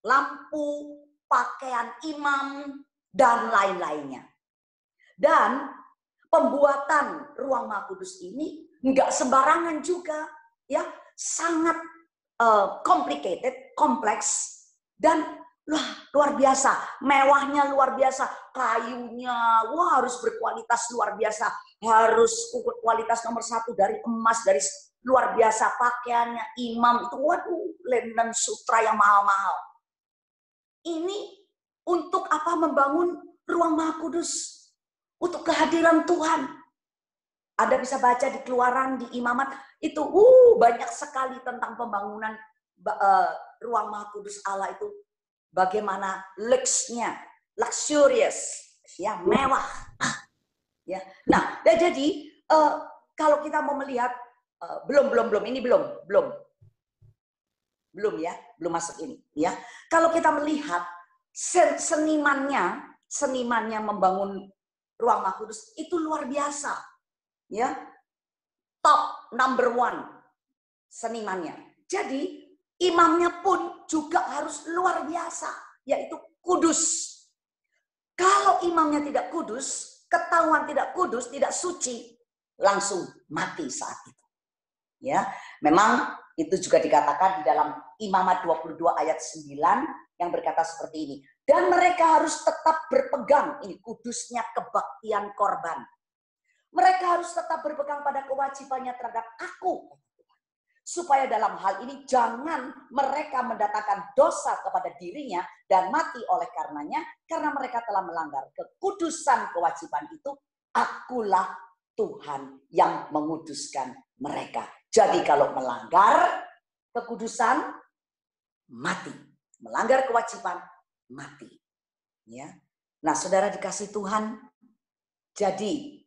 S5: lampu, pakaian imam, dan lain-lainnya. Dan pembuatan ruang Maha Kudus ini nggak sembarangan juga, ya, sangat complicated, kompleks, dan luar biasa, mewahnya luar biasa, kayunya, harus berkualitas luar biasa, harus kualitas nomor 1 dari emas, dari luar biasa, pakaiannya imam itu, linen sutra yang mahal-mahal. Ini untuk apa? Membangun ruang Maha Kudus, untuk kehadiran Tuhan. Ada bisa baca di Keluaran, di Imamat, itu banyak sekali tentang pembangunan ruang Maha Kudus Allah itu. Bagaimana luxnya, luxurious, ya, mewah. Ya. Nah, jadi kalau kita mau melihat, ini belum ya, belum masuk ini. Ya, kalau kita melihat senimannya membangun ruang Maha Kudus itu luar biasa. Ya, top number 1 senimannya. Jadi imamnya pun juga harus luar biasa, yaitu kudus. Kalau imamnya tidak kudus, ketahuan tidak kudus, tidak suci, langsung mati saat itu. Ya, memang itu juga dikatakan di dalam Imamat 22 ayat 9 yang berkata seperti ini. Dan mereka harus tetap berpegang, ini kudusnya kebaktian korban. Mereka harus tetap berpegang pada kewajibannya terhadap aku. Supaya dalam hal ini jangan mereka mendatangkan dosa kepada dirinya dan mati oleh karenanya. Karena mereka telah melanggar kekudusan kewajiban itu. Akulah Tuhan yang menguduskan mereka. Jadi kalau melanggar kekudusan, mati. Melanggar kewajiban, mati. Ya. Nah, saudara dikasih Tuhan, jadi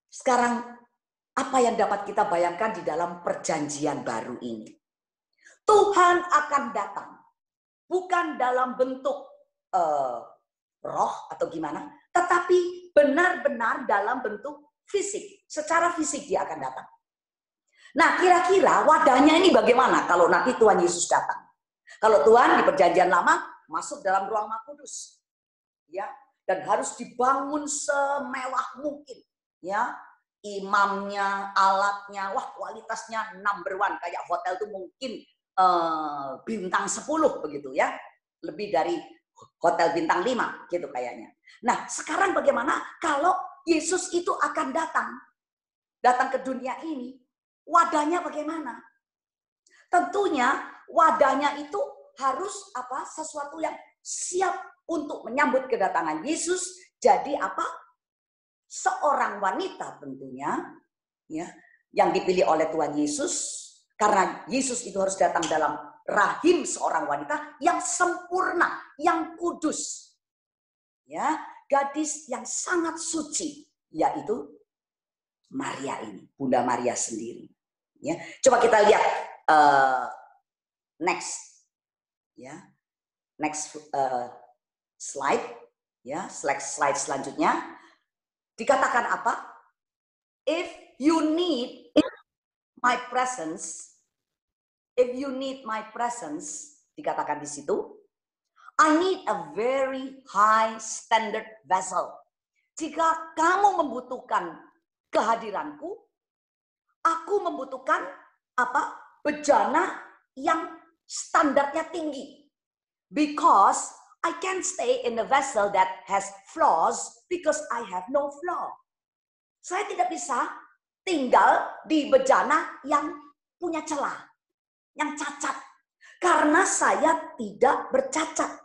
S5: sekarang apa yang dapat kita bayangkan di dalam perjanjian baru ini? Tuhan akan datang. Bukan dalam bentuk roh atau gimana. Tetapi benar-benar dalam bentuk fisik. Secara fisik dia akan datang. Nah, kira-kira wadahnya ini bagaimana kalau nanti Tuhan Yesus datang? Kalau Tuhan di perjanjian lama masuk dalam ruang Maha Kudus. Ya, dan harus dibangun semewah mungkin. Ya, imamnya, alatnya, kualitasnya number 1, kayak hotel itu mungkin bintang 10 begitu ya, lebih dari hotel bintang 5 gitu kayaknya. Nah, sekarang bagaimana kalau Yesus itu akan datang ke dunia ini, wadahnya bagaimana? Tentunya wadahnya itu harus sesuatu yang siap untuk menyambut kedatangan Yesus. Jadi seorang wanita tentunya, ya, yang dipilih oleh Tuhan Yesus, karena Yesus itu harus datang dalam rahim seorang wanita yang sempurna, yang kudus, ya, gadis yang sangat suci, yaitu Maria ini, Bunda Maria sendiri. Ya, coba kita lihat next, ya. Next slide, ya, slide selanjutnya. Dikatakan apa? If you need my presence, dikatakan di situ, I need a very high standard vessel. Jika kamu membutuhkan kehadiranku, aku membutuhkan apa? Bejana yang standarnya tinggi. Because I can't stay in a vessel that has flaws because I have no flaw. Saya tidak bisa tinggal di bejana yang punya celah, yang cacat. Karena saya tidak bercacat.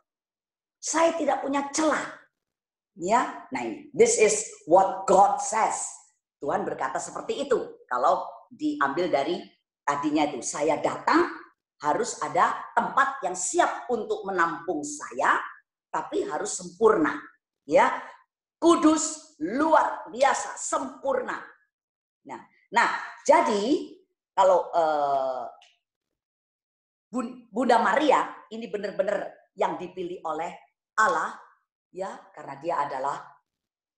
S5: Saya tidak punya celah. Ya, nah ini, this is what God says. Tuhan berkata seperti itu. Kalau diambil dari tadinya itu, saya datang, harus ada tempat yang siap untuk menampung saya, tapi harus sempurna. Ya, kudus, luar biasa, sempurna. Nah, jadi kalau Bunda Maria ini benar-benar yang dipilih oleh Allah, ya, karena dia adalah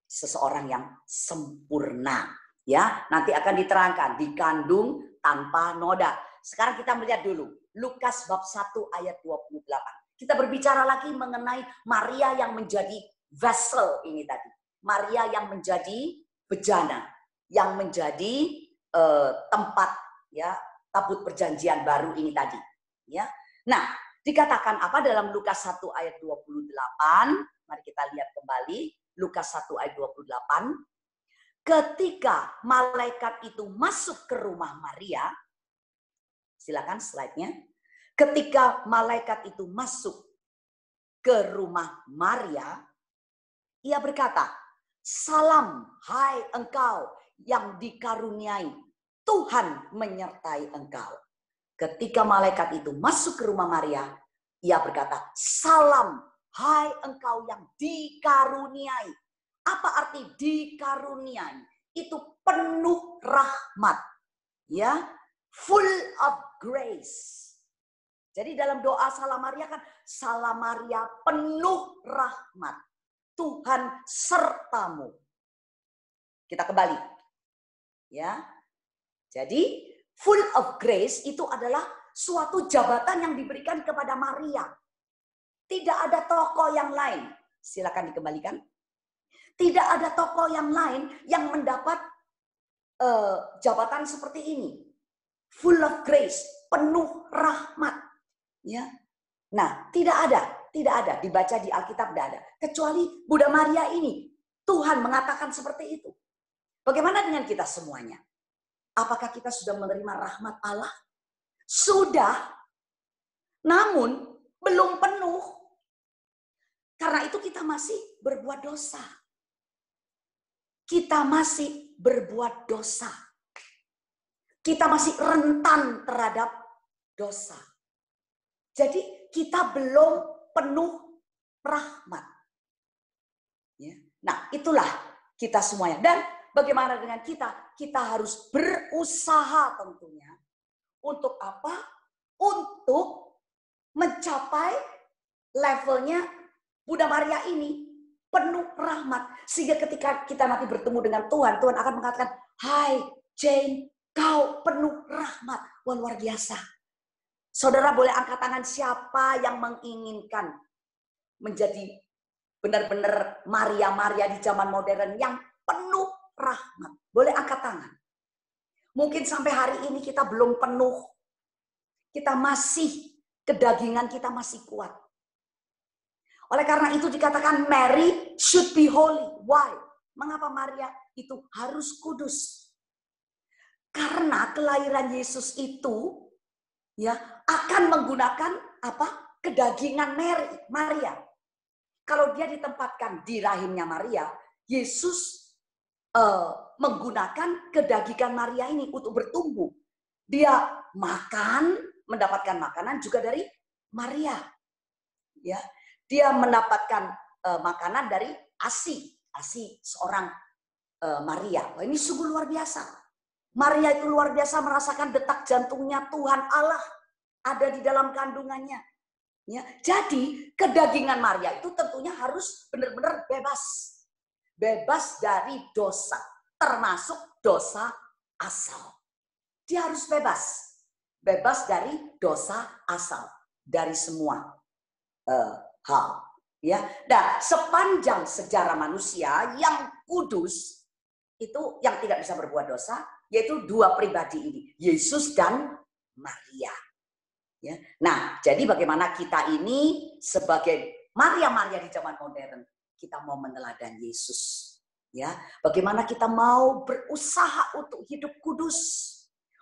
S5: seseorang yang sempurna, ya. Nanti akan diterangkan, dikandung tanpa noda. Sekarang kita melihat dulu Lukas bab 1 ayat 28. Kita berbicara lagi mengenai Maria yang menjadi vessel ini tadi. Maria yang menjadi bejana, yang menjadi tempat, ya, tabut perjanjian baru ini tadi, ya. Nah, dikatakan apa dalam Lukas 1 ayat 28? Mari kita lihat kembali Lukas 1 ayat 28. Ketika malaikat itu masuk ke rumah Maria, silakan slide-nya. Ketika malaikat itu masuk ke rumah Maria, ia berkata, "Salam, hai engkau yang dikaruniai, Tuhan menyertai engkau." Ketika malaikat itu masuk ke rumah Maria, ia berkata, "Salam, hai engkau yang dikaruniai." Apa arti dikaruniai? Itu penuh rahmat, ya, full of grace. Jadi dalam doa Salam Maria kan, Salam Maria penuh rahmat, Tuhan sertamu. Kita kembali, ya. Jadi full of grace itu adalah suatu jabatan yang diberikan kepada Maria. Tidak ada tokoh yang lain. Silakan dikembalikan. Tidak ada tokoh yang lain yang mendapat jabatan seperti ini. Full of grace, penuh rahmat. Ya. Nah, tidak ada. Dibaca di Alkitab tidak ada. Kecuali Bunda Maria ini. Tuhan mengatakan seperti itu. Bagaimana dengan kita semuanya? Apakah kita sudah menerima rahmat Allah? Sudah. Namun belum penuh. Karena itu kita masih berbuat dosa. Kita masih berbuat dosa. Kita masih rentan terhadap dosa. Jadi kita belum penuh rahmat. Ya. Nah, itulah kita semuanya. Dan bagaimana dengan kita? Kita harus berusaha tentunya. Untuk apa? Untuk mencapai levelnya Bunda Maria ini. Penuh rahmat. Sehingga ketika kita nanti bertemu dengan Tuhan, Tuhan akan mengatakan, "Hai Jane, kau penuh rahmat." Wah, luar biasa. Saudara boleh angkat tangan siapa yang menginginkan menjadi benar-benar Maria-Maria di zaman modern yang penuh rahmat. Boleh angkat tangan. Mungkin sampai hari ini kita belum penuh. Kita masih, kedagingan kita masih kuat. Oleh karena itu dikatakan Mary should be holy. Why? Mengapa Maria itu harus kudus? Karena kelahiran Yesus itu ya akan menggunakan apa? Kedagingan Maria. Kalau dia ditempatkan di rahimnya Maria, Yesus menggunakan kedagingan Maria ini untuk bertumbuh. Dia makan, mendapatkan makanan juga dari Maria. Ya. Dia mendapatkan makanan dari ASI seorang Maria. Wah, ini sungguh luar biasa. Maria itu luar biasa merasakan detak jantungnya Tuhan Allah ada di dalam kandungannya. Ya, jadi kedagingan Maria itu tentunya harus benar-benar bebas. Bebas dari dosa, termasuk dosa asal. Dia harus bebas. Bebas dari dosa asal, dari semua hal. Ya, nah, sepanjang sejarah manusia yang kudus itu yang tidak bisa berbuat dosa, yaitu dua pribadi ini, Yesus dan Maria. Ya. Nah, jadi bagaimana kita ini sebagai Maria-Maria di zaman modern, kita mau meneladani Yesus. Ya, bagaimana kita mau berusaha untuk hidup kudus.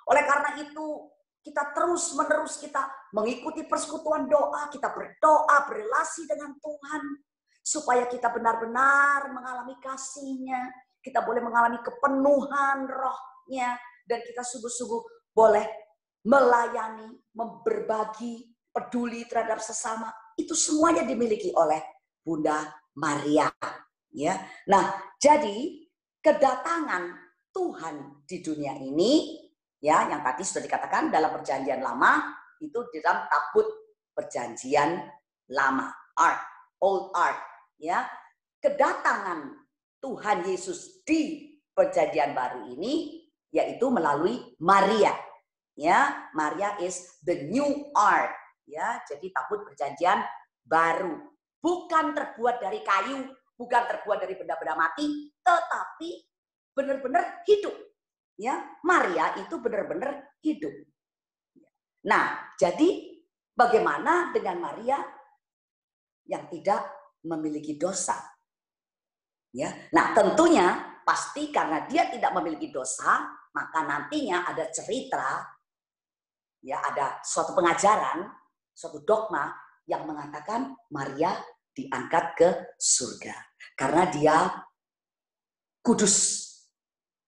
S5: Oleh karena itu, kita terus-menerus kita mengikuti persekutuan doa, kita berdoa, berelasi dengan Tuhan, supaya kita benar-benar mengalami kasih-Nya, kita boleh mengalami kepenuhan Roh-Nya, dan kita sungguh-sungguh boleh melayani, berbagi, peduli terhadap sesama. Itu semuanya dimiliki oleh Bunda Maria. Ya, nah, jadi kedatangan Tuhan di dunia ini, ya, yang tadi sudah dikatakan dalam Perjanjian Lama itu di dalam tabut Perjanjian Lama, Old Ark, ya. Kedatangan Tuhan Yesus di Perjanjian Baru ini yaitu melalui Maria. Ya, Maria is the new ark, ya. Jadi tabut Perjanjian Baru, bukan terbuat dari kayu, bukan terbuat dari benda-benda mati, tetapi benar-benar hidup. Ya, Maria itu benar-benar hidup. Nah, jadi bagaimana dengan Maria yang tidak memiliki dosa? Ya, nah tentunya pasti karena dia tidak memiliki dosa, maka nantinya ada cerita, ya, ada suatu pengajaran, suatu dogma yang mengatakan Maria diangkat ke surga karena dia kudus,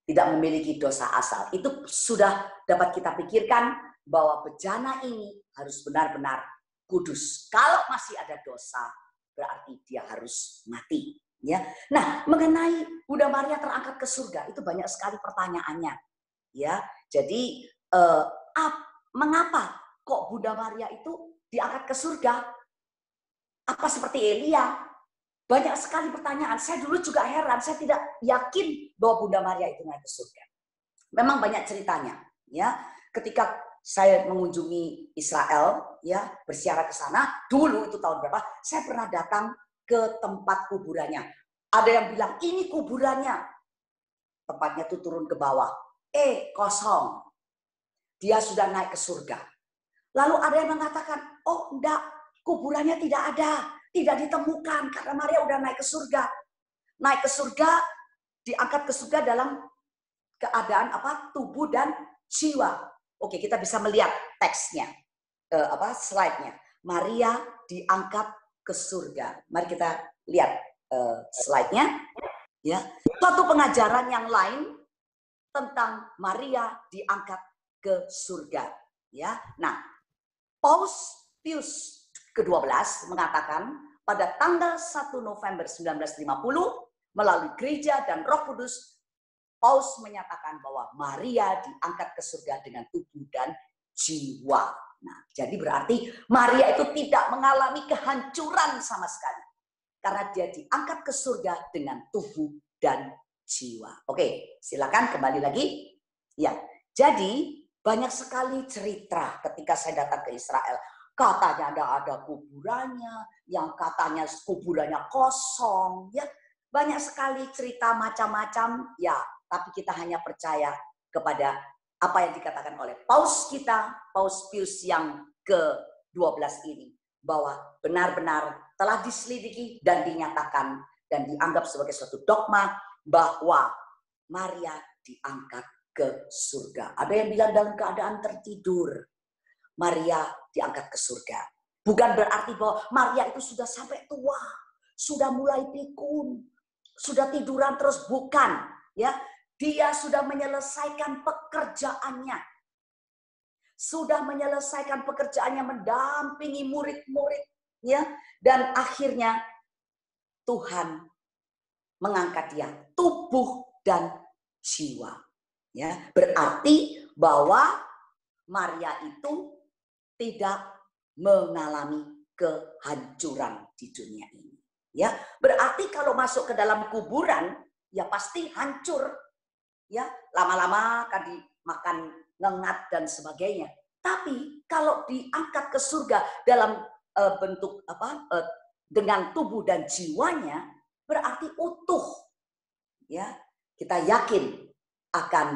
S5: tidak memiliki dosa asal. Itu sudah dapat kita pikirkan bahwa bejana ini harus benar-benar kudus. Kalau masih ada dosa, berarti dia harus mati. Ya, nah, mengenai Bunda Maria terangkat ke surga itu banyak sekali pertanyaannya. Ya, jadi mengapa kok Bunda Maria itu diangkat ke surga? Apa seperti Elia? Banyak sekali pertanyaan. Saya dulu juga heran, saya tidak yakin bahwa Bunda Maria itu naik ke surga. Memang banyak ceritanya, ya. Ketika saya mengunjungi Israel, ya, berziarah ke sana, dulu itu tahun berapa? Saya pernah datang ke tempat kuburannya. Ada yang bilang ini kuburannya, tempatnya tuh turun ke bawah, kosong. Dia sudah naik ke surga. Lalu ada yang mengatakan, oh enggak, kuburannya tidak ada. Tidak ditemukan karena Maria udah naik ke surga. Naik ke surga, diangkat ke surga dalam keadaan apa? Tubuh dan jiwa. Oke, kita bisa melihat teksnya, slide-nya. Maria diangkat ke surga. Mari kita lihat slide-nya. Ya, suatu pengajaran yang lain tentang Maria diangkat ke surga. Ya, nah, Paus Pius ke-12 mengatakan pada tanggal 1 November 1950 melalui gereja dan Roh Kudus, Paus menyatakan bahwa Maria diangkat ke surga dengan tubuh dan jiwa. Nah, jadi berarti Maria itu tidak mengalami kehancuran sama sekali karena dia diangkat ke surga dengan tubuh dan jiwa. Oke, silakan kembali lagi. Ya, jadi banyak sekali cerita ketika saya datang ke Israel. Katanya ada kuburannya, yang katanya kuburannya kosong, ya. Banyak sekali cerita macam-macam, ya. Tapi kita hanya percaya kepada apa yang dikatakan oleh Paus kita, Paus Pius yang ke-12 ini. Bahwa benar-benar telah diselidiki dan dinyatakan dan dianggap sebagai suatu dogma bahwa Maria diangkat ke surga. Ada yang bilang dalam keadaan tertidur. Maria diangkat ke surga. Bukan berarti bahwa Maria itu sudah sampai tua, sudah mulai pikun, sudah tiduran terus, bukan. Ya, dia sudah menyelesaikan pekerjaannya. Sudah menyelesaikan pekerjaannya mendampingi murid-murid, ya. Dan akhirnya Tuhan mengangkat dia tubuh dan jiwa. Ya, berarti bahwa Maria itu tidak mengalami kehancuran di dunia ini. Ya, berarti kalau masuk ke dalam kuburan, ya pasti hancur. Ya, lama-lama akan dimakan ngengat dan sebagainya. Tapi kalau diangkat ke surga dalam bentuk dengan tubuh dan jiwanya, berarti utuh. Ya, kita yakin akan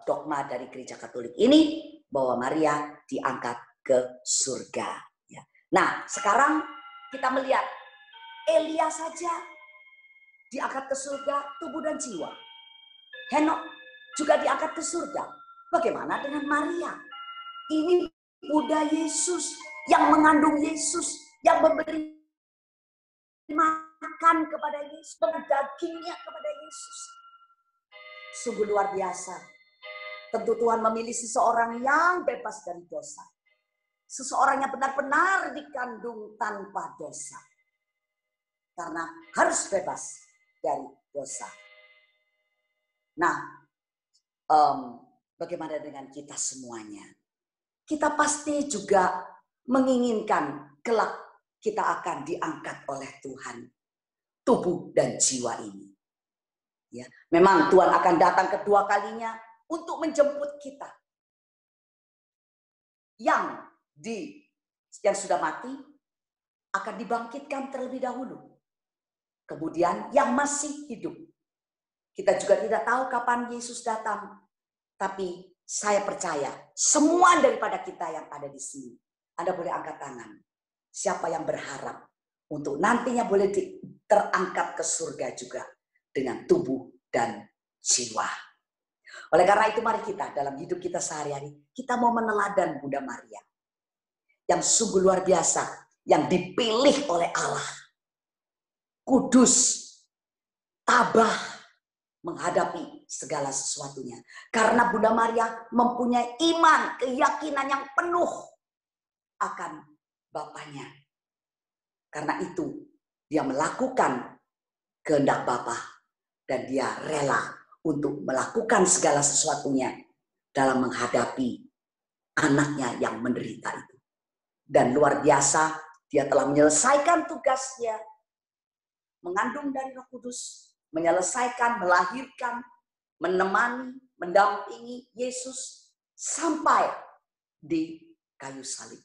S5: dogma dari Gereja Katolik ini bahwa Maria diangkat ke surga. Ya. Nah, sekarang kita melihat Elia saja diangkat ke surga tubuh dan jiwa. Henok juga diangkat ke surga. Bagaimana dengan Maria? Ini Bunda Yesus yang mengandung Yesus, yang memberi makan kepada Yesus, memberi dagingnya kepada Yesus. Sungguh luar biasa. Tentu Tuhan memilih seseorang yang bebas dari dosa. Seseorang yang benar-benar dikandung tanpa dosa. Karena harus bebas dari dosa. Nah, bagaimana dengan kita semuanya? Kita pasti juga menginginkan kelak kita akan diangkat oleh Tuhan. Tubuh dan jiwa ini. Ya, memang Tuhan akan datang kedua kalinya untuk menjemput kita. Yang sudah mati akan dibangkitkan terlebih dahulu. Kemudian yang masih hidup. Kita juga tidak tahu kapan Yesus datang. Tapi saya percaya semua daripada kita yang ada di sini. Anda boleh angkat tangan. Siapa yang berharap untuk nantinya boleh terangkat ke surga juga. Dengan tubuh dan jiwa. Oleh karena itu mari kita dalam hidup kita sehari-hari. Kita mau meneladan Bunda Maria. Yang sungguh luar biasa. Yang dipilih oleh Allah. Kudus. Tabah. Menghadapi segala sesuatunya. Karena Bunda Maria mempunyai iman, keyakinan yang penuh akan Bapaknya. Karena itu dia melakukan kehendak Bapa dan dia rela untuk melakukan segala sesuatunya dalam menghadapi anaknya yang menderita itu. Dan luar biasa dia telah menyelesaikan tugasnya mengandung dari Roh Kudus. Menyelesaikan, melahirkan, menemani, mendampingi Yesus sampai di kayu salib,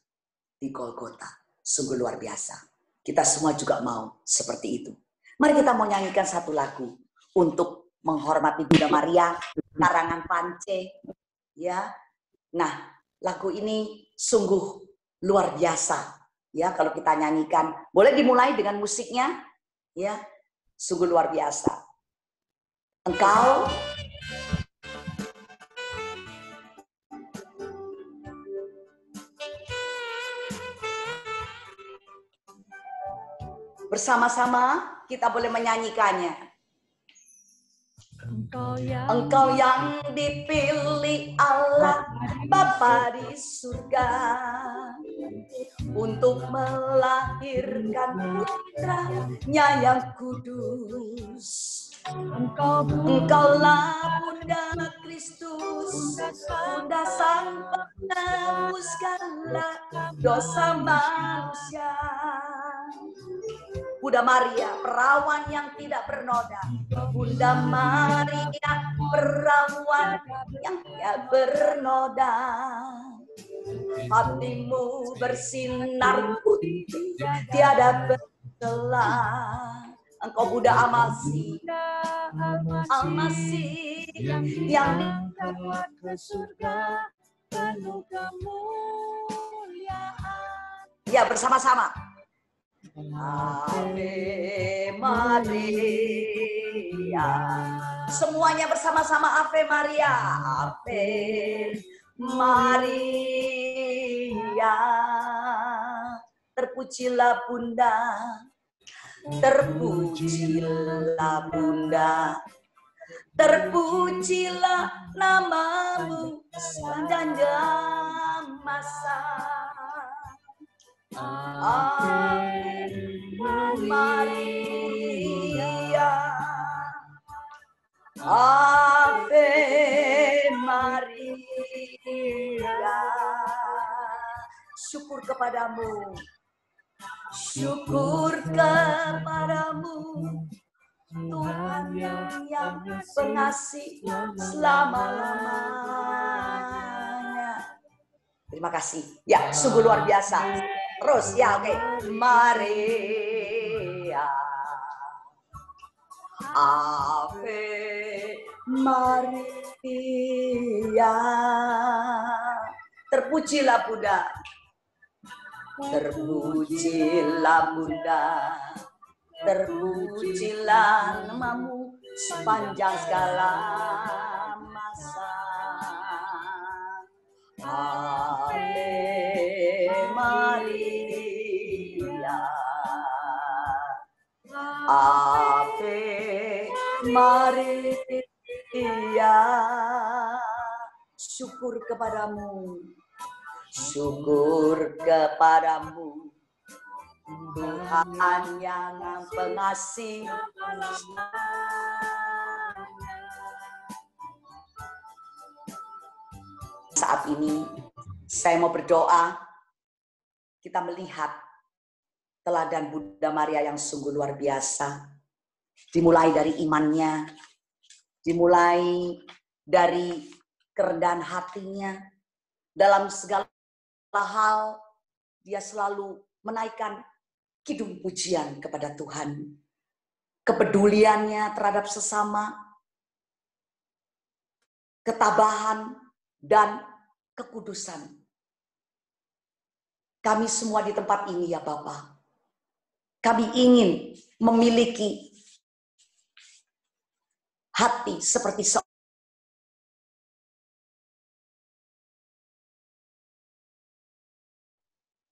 S5: di Golgota. Sungguh luar biasa. Kita semua juga mau seperti itu. Mari kita mau nyanyikan satu lagu untuk menghormati Bunda Maria, karangan Pance. Ya, nah lagu ini sungguh luar biasa. Ya, kalau kita nyanyikan, boleh dimulai dengan musiknya. Ya. Sungguh luar biasa. Engkau bersama-sama kita boleh menyanyikannya. Engkau yang dipilih Allah Bapa di surga untuk melahirkan putranya yang kudus. Engkaulah Bunda Kristus, Bunda Sang Penebus segala dosa manusia. Bunda Maria, perawan yang tidak bernoda. Bunda Maria, perawan yang tidak bernoda. Hatimu bersinar putih, tiada bercela. Engkau Bunda Almasih, Almasih yang dibawa ke surga penuh kemuliaan. Ya, bersama-sama. Ave Maria. Semuanya bersama-sama Ave Maria. Ave Maria. Terpujilah Bunda. Terpujilah Bunda. Terpujilah namamu sepanjang masa. Ave Maria, Ave Maria. Syukur kepadamu syukur kepadamu Tuhan yang pengasih selama-lamanya. Terima kasih. Ya, sungguh luar biasa. Terus, ya, oke. Maria, Ave Maria. Terpujilah Bunda. Terpujilah Bunda. Terpujilah namamu sepanjang segala masa. Ave Maria, Ave Maria. Syukur kepadamu, syukur kepadamu Tuhan yang pengasih. Saat ini saya mau berdoa. Kita melihat teladan Bunda Maria yang sungguh luar biasa. Dimulai dari imannya, dimulai dari kerendahan hatinya. Dalam segala hal dia selalu menaikkan kidung pujian kepada Tuhan. Kepeduliannya terhadap sesama, ketabahan, dan kekudusan. Kami semua di tempat ini ya Bapa, kami ingin memiliki hati seperti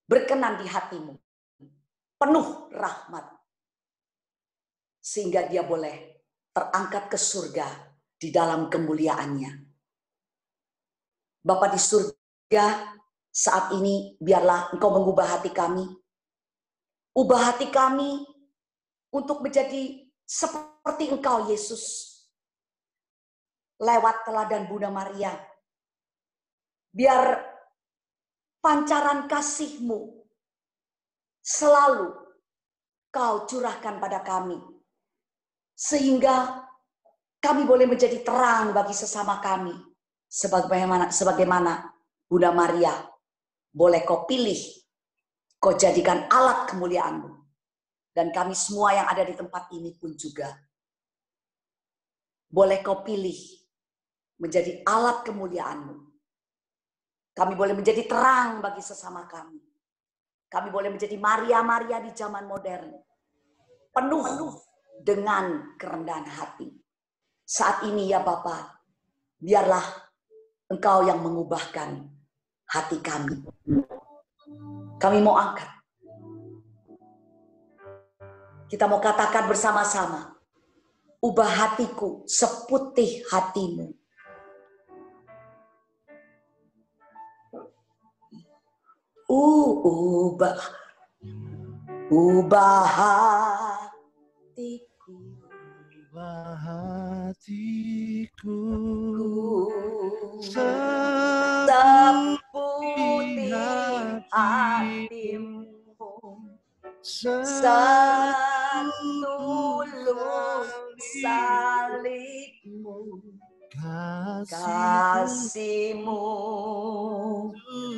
S5: berkenan di hatimu, penuh rahmat, sehingga dia boleh terangkat ke surga di dalam kemuliaannya. Bapa di surga, saat ini biarlah Engkau mengubah hati kami. Ubah hati kami untuk menjadi seperti Engkau Yesus. Lewat teladan Bunda Maria. Biar pancaran kasih-Mu selalu Kau curahkan pada kami. Sehingga kami boleh menjadi terang bagi sesama kami. Sebagaimana Bunda Maria boleh Kau pilih, Kau jadikan alat kemuliaan-Mu. Dan kami semua yang ada di tempat ini pun juga boleh Kau pilih menjadi alat kemuliaan-Mu. Kami boleh menjadi terang bagi sesama kami. Kami boleh menjadi Maria-Maria di zaman modern. Penuh dengan kerendahan hati. Saat ini ya Bapa, biarlah Engkau yang mengubahkan hati kami. Kami mau angkat. Kita mau katakan bersama-sama. Ubah hatiku seputih hatimu. Ubah hatiku.
S4: Ubah hatiku.
S5: Seputih hatimu. Setulus salibmu. Kasih-Mu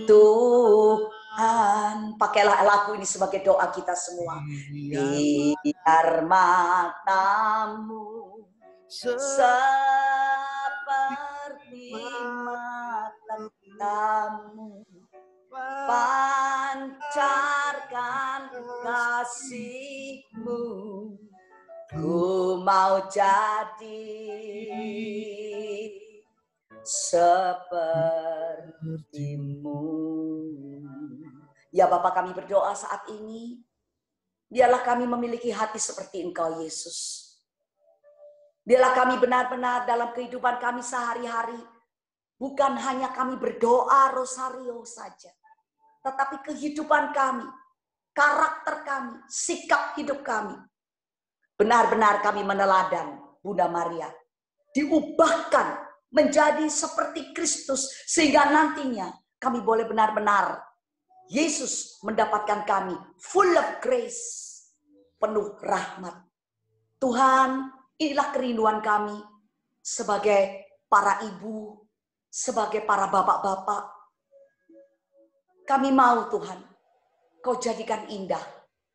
S5: Tuhan. Pakailah lagu ini sebagai doa kita semua. Biar matamu seperti matamu, pancarkan kasih-Mu. Ku mau jadi seperti-Mu. Ya Bapa, kami berdoa saat ini. Biarlah kami memiliki hati seperti Engkau Yesus. Biarlah kami benar-benar dalam kehidupan kami sehari-hari. Bukan hanya kami berdoa rosario saja. Tetapi kehidupan kami, karakter kami, sikap hidup kami. Benar-benar kami meneladan Bunda Maria. Diubahkan menjadi seperti Kristus. Sehingga nantinya kami boleh benar-benar Yesus mendapatkan kami full of grace, penuh rahmat. Tuhan, inilah kerinduan kami sebagai para ibu, sebagai para bapak-bapak. Kami mau Tuhan, Kau jadikan indah.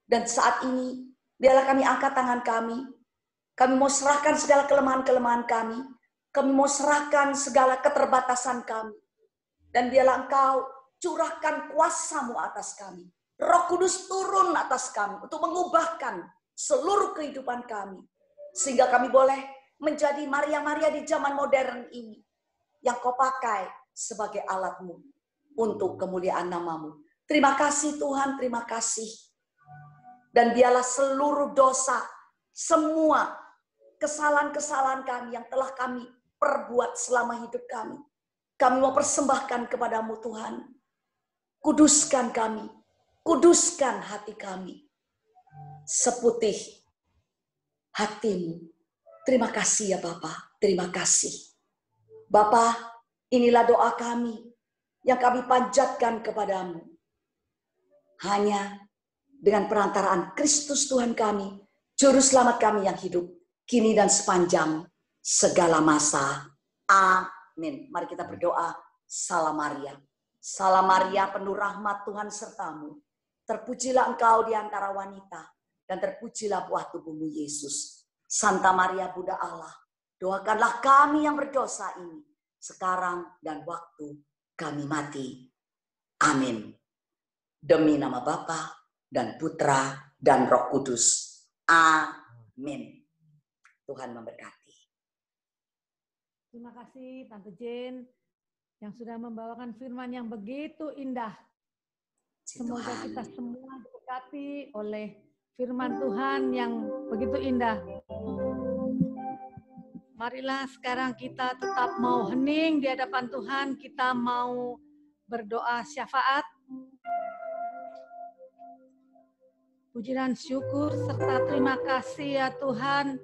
S5: Dan saat ini, biarlah kami angkat tangan kami. Kami mau serahkan segala kelemahan-kelemahan kami. Kami mau serahkan segala keterbatasan kami. Dan biarlah Engkau curahkan kuasa-Mu atas kami. Roh Kudus turun atas kami untuk mengubahkan seluruh kehidupan kami. Sehingga kami boleh menjadi Maria-Maria di zaman modern ini. Yang Kau pakai sebagai alat-Mu untuk kemuliaan nama-Mu. Terima kasih Tuhan, terima kasih. Dan biarlah seluruh dosa, semua kesalahan-kesalahan kami yang telah kami perbuat selama hidup kami. Kami mau persembahkan kepadamu Tuhan. Kuduskan kami, kuduskan hati kami. Seputih hati-Mu. Terima kasih ya Bapa, terima kasih. Bapa, inilah doa kami yang kami panjatkan kepadamu. Hanya dengan perantaraan Kristus Tuhan kami, Juru Selamat kami yang hidup, kini dan sepanjang segala masa. Amin. Mari kita berdoa. Salam Maria. Salam Maria penuh rahmat Tuhan sertamu. Terpujilah engkau di antara wanita, dan terpujilah buah tubuhmu Yesus. Santa Maria Bunda Allah, doakanlah kami yang berdosa ini, sekarang dan waktu kami mati. Amin. Demi nama Bapa dan Putra dan Roh Kudus. Amin. Tuhan memberkati.
S1: Terima kasih Tante Jane yang sudah membawakan firman yang begitu indah. Semoga kita semua diberkati oleh firman Tuhan yang begitu indah. Marilah sekarang kita tetap mau hening di hadapan Tuhan. Kita mau berdoa syafaat. Puji dan syukur serta terima kasih ya Tuhan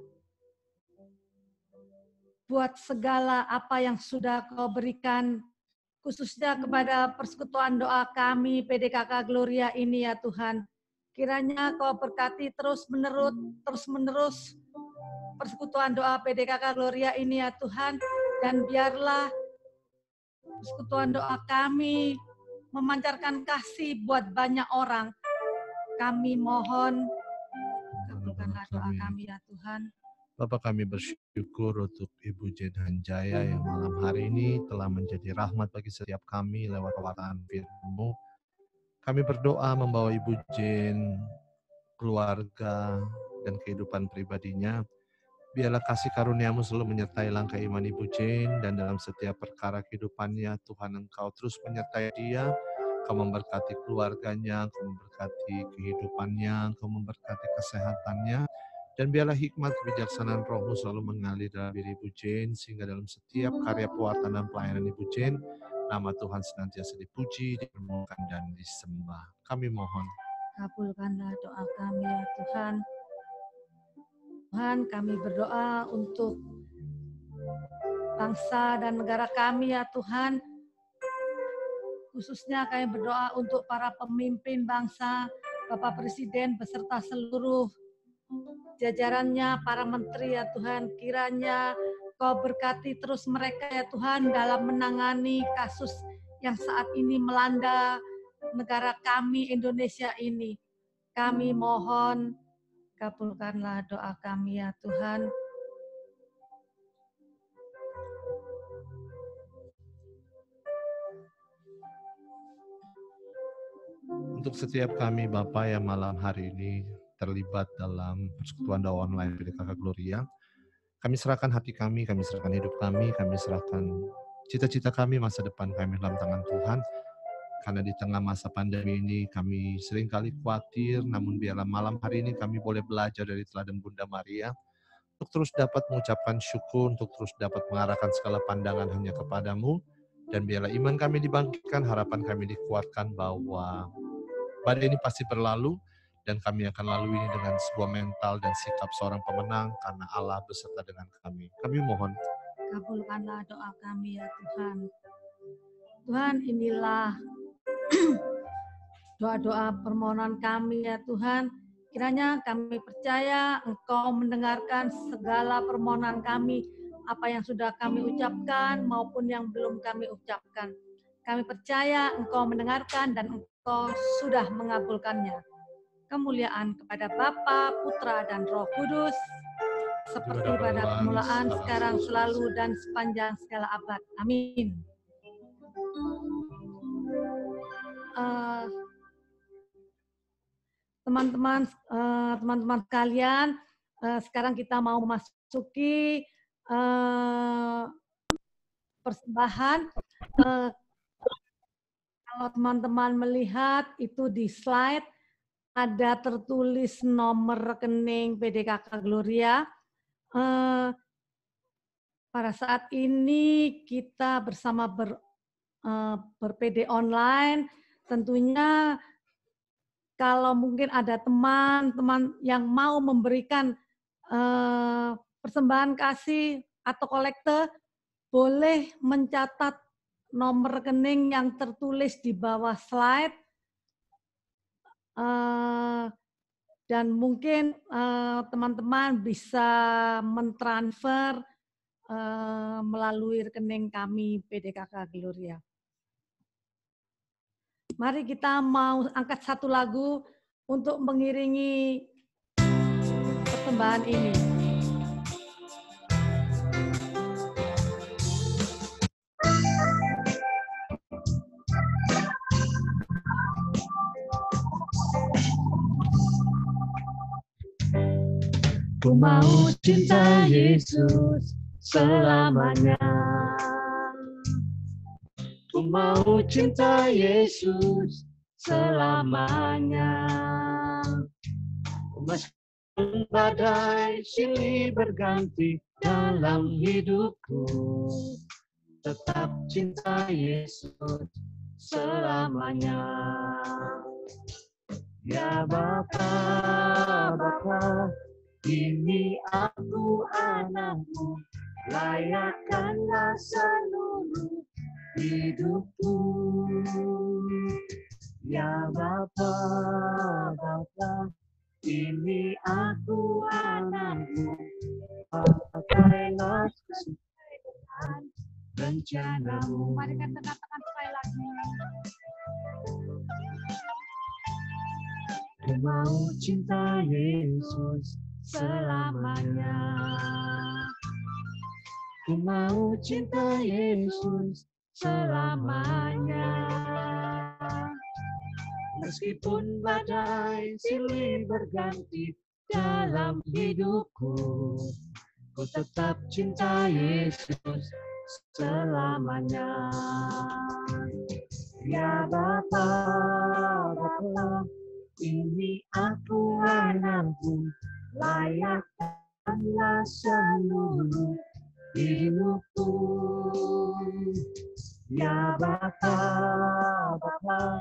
S1: buat segala apa yang sudah Kau berikan, khususnya kepada persekutuan doa kami PDKK Gloria ini ya Tuhan. Kiranya Kau berkati terus menerus persekutuan doa PDKK Gloria ini ya Tuhan, dan biarlah persekutuan doa kami memancarkan kasih buat banyak orang. Kami mohon, kabulkanlah doa kami ya Tuhan.
S4: Bapak, kami bersyukur untuk Ibu Jane Hanjaya yang malam hari ini telah menjadi rahmat bagi setiap kami lewat pewartaan firman-Mu. Kami berdoa membawa Ibu Jane, keluarga, dan kehidupan pribadinya. Biarlah kasih karunia-Mu selalu menyertai langkah iman Ibu Jane, dan dalam setiap perkara kehidupannya, Tuhan Engkau terus menyertai dia. Kau memberkati keluarganya, Kau memberkati kehidupannya, Kau memberkati kesehatannya, dan biarlah hikmat kebijaksanaan Roh-Mu selalu mengalir dalam diri Ibu Jane, sehingga dalam setiap karya pewartaan dan pelayanan Ibu Jane, nama Tuhan senantiasa dipuji, dipermuliakan, dan disembah. Kami mohon.
S1: Kabulkanlah doa kami ya Tuhan. Tuhan, kami berdoa untuk bangsa dan negara kami ya Tuhan. Khususnya kami berdoa untuk para pemimpin bangsa, Bapak Presiden beserta seluruh jajarannya, para menteri ya Tuhan. Kiranya Kau berkati terus mereka ya Tuhan dalam menangani kasus yang saat ini melanda negara kami Indonesia ini. Kami mohon, kabulkanlah doa kami ya Tuhan.
S4: Untuk setiap kami Bapak yang malam hari ini terlibat dalam persekutuan doa online PDKK Gloria, kami serahkan hati kami serahkan hidup kami serahkan cita-cita kami, masa depan kami dalam tangan Tuhan. Karena di tengah masa pandemi ini kami seringkali khawatir, namun biarlah malam hari ini kami boleh belajar dari teladan Bunda Maria, untuk terus dapat mengucapkan syukur, untuk terus dapat mengarahkan segala pandangan hanya kepadamu, dan biarlah iman kami dibangkitkan, harapan kami dikuatkan bahwa badai ini pasti berlalu, dan kami akan lalui ini dengan sebuah mental dan sikap seorang pemenang, karena Allah beserta dengan kami. Kami mohon.
S1: Kabulkanlah doa kami ya Tuhan. Tuhan, inilah doa-doa permohonan kami ya Tuhan. Kiranya kami percaya Engkau mendengarkan segala permohonan kami, apa yang sudah kami ucapkan maupun yang belum kami ucapkan. Kami percaya Engkau mendengarkan dan Engkau sudah mengabulkannya. Kemuliaan kepada Bapa, Putra, dan Roh Kudus, seperti pada permulaan, sekarang, selalu, dan sepanjang segala abad. Amin. Teman-teman sekalian, sekarang kita mau memasuki persembahan. Kalau teman-teman melihat itu di slide, ada tertulis nomor rekening PDKK Gloria. Pada saat ini kita bersama ber-PD online, tentunya kalau mungkin ada teman-teman yang mau memberikan persembahan kasih atau kolekte, boleh mencatat nomor rekening yang tertulis di bawah slide. Dan mungkin teman-teman bisa mentransfer melalui rekening kami PDKK Gloria. Mari kita mau angkat satu lagu untuk mengiringi persembahan ini.
S2: Ku mau cinta Yesus selamanya. Ku mau cinta Yesus selamanya. Meskipun badai silih berganti dalam hidupku, tetap cinta Yesus selamanya. Ya Bapa, Bapa, ini aku anakmu, layakkanlah seluruh hidupku. Ya Bapa, Bapa, ini aku anakmu, pakailah sesuai dengan rencanamu.
S1: Mari kita katakan sekali lagi.
S2: Ku mau cinta Yesus selamanya. Ku mau cinta Yesus selamanya. Meskipun badai silih berganti dalam hidupku, ku tetap cinta Yesus selamanya. Ya Bapa, Bapa, ini aku anakmu, layakkanlah seluruh hidupku. Ya Bapa, Bapa,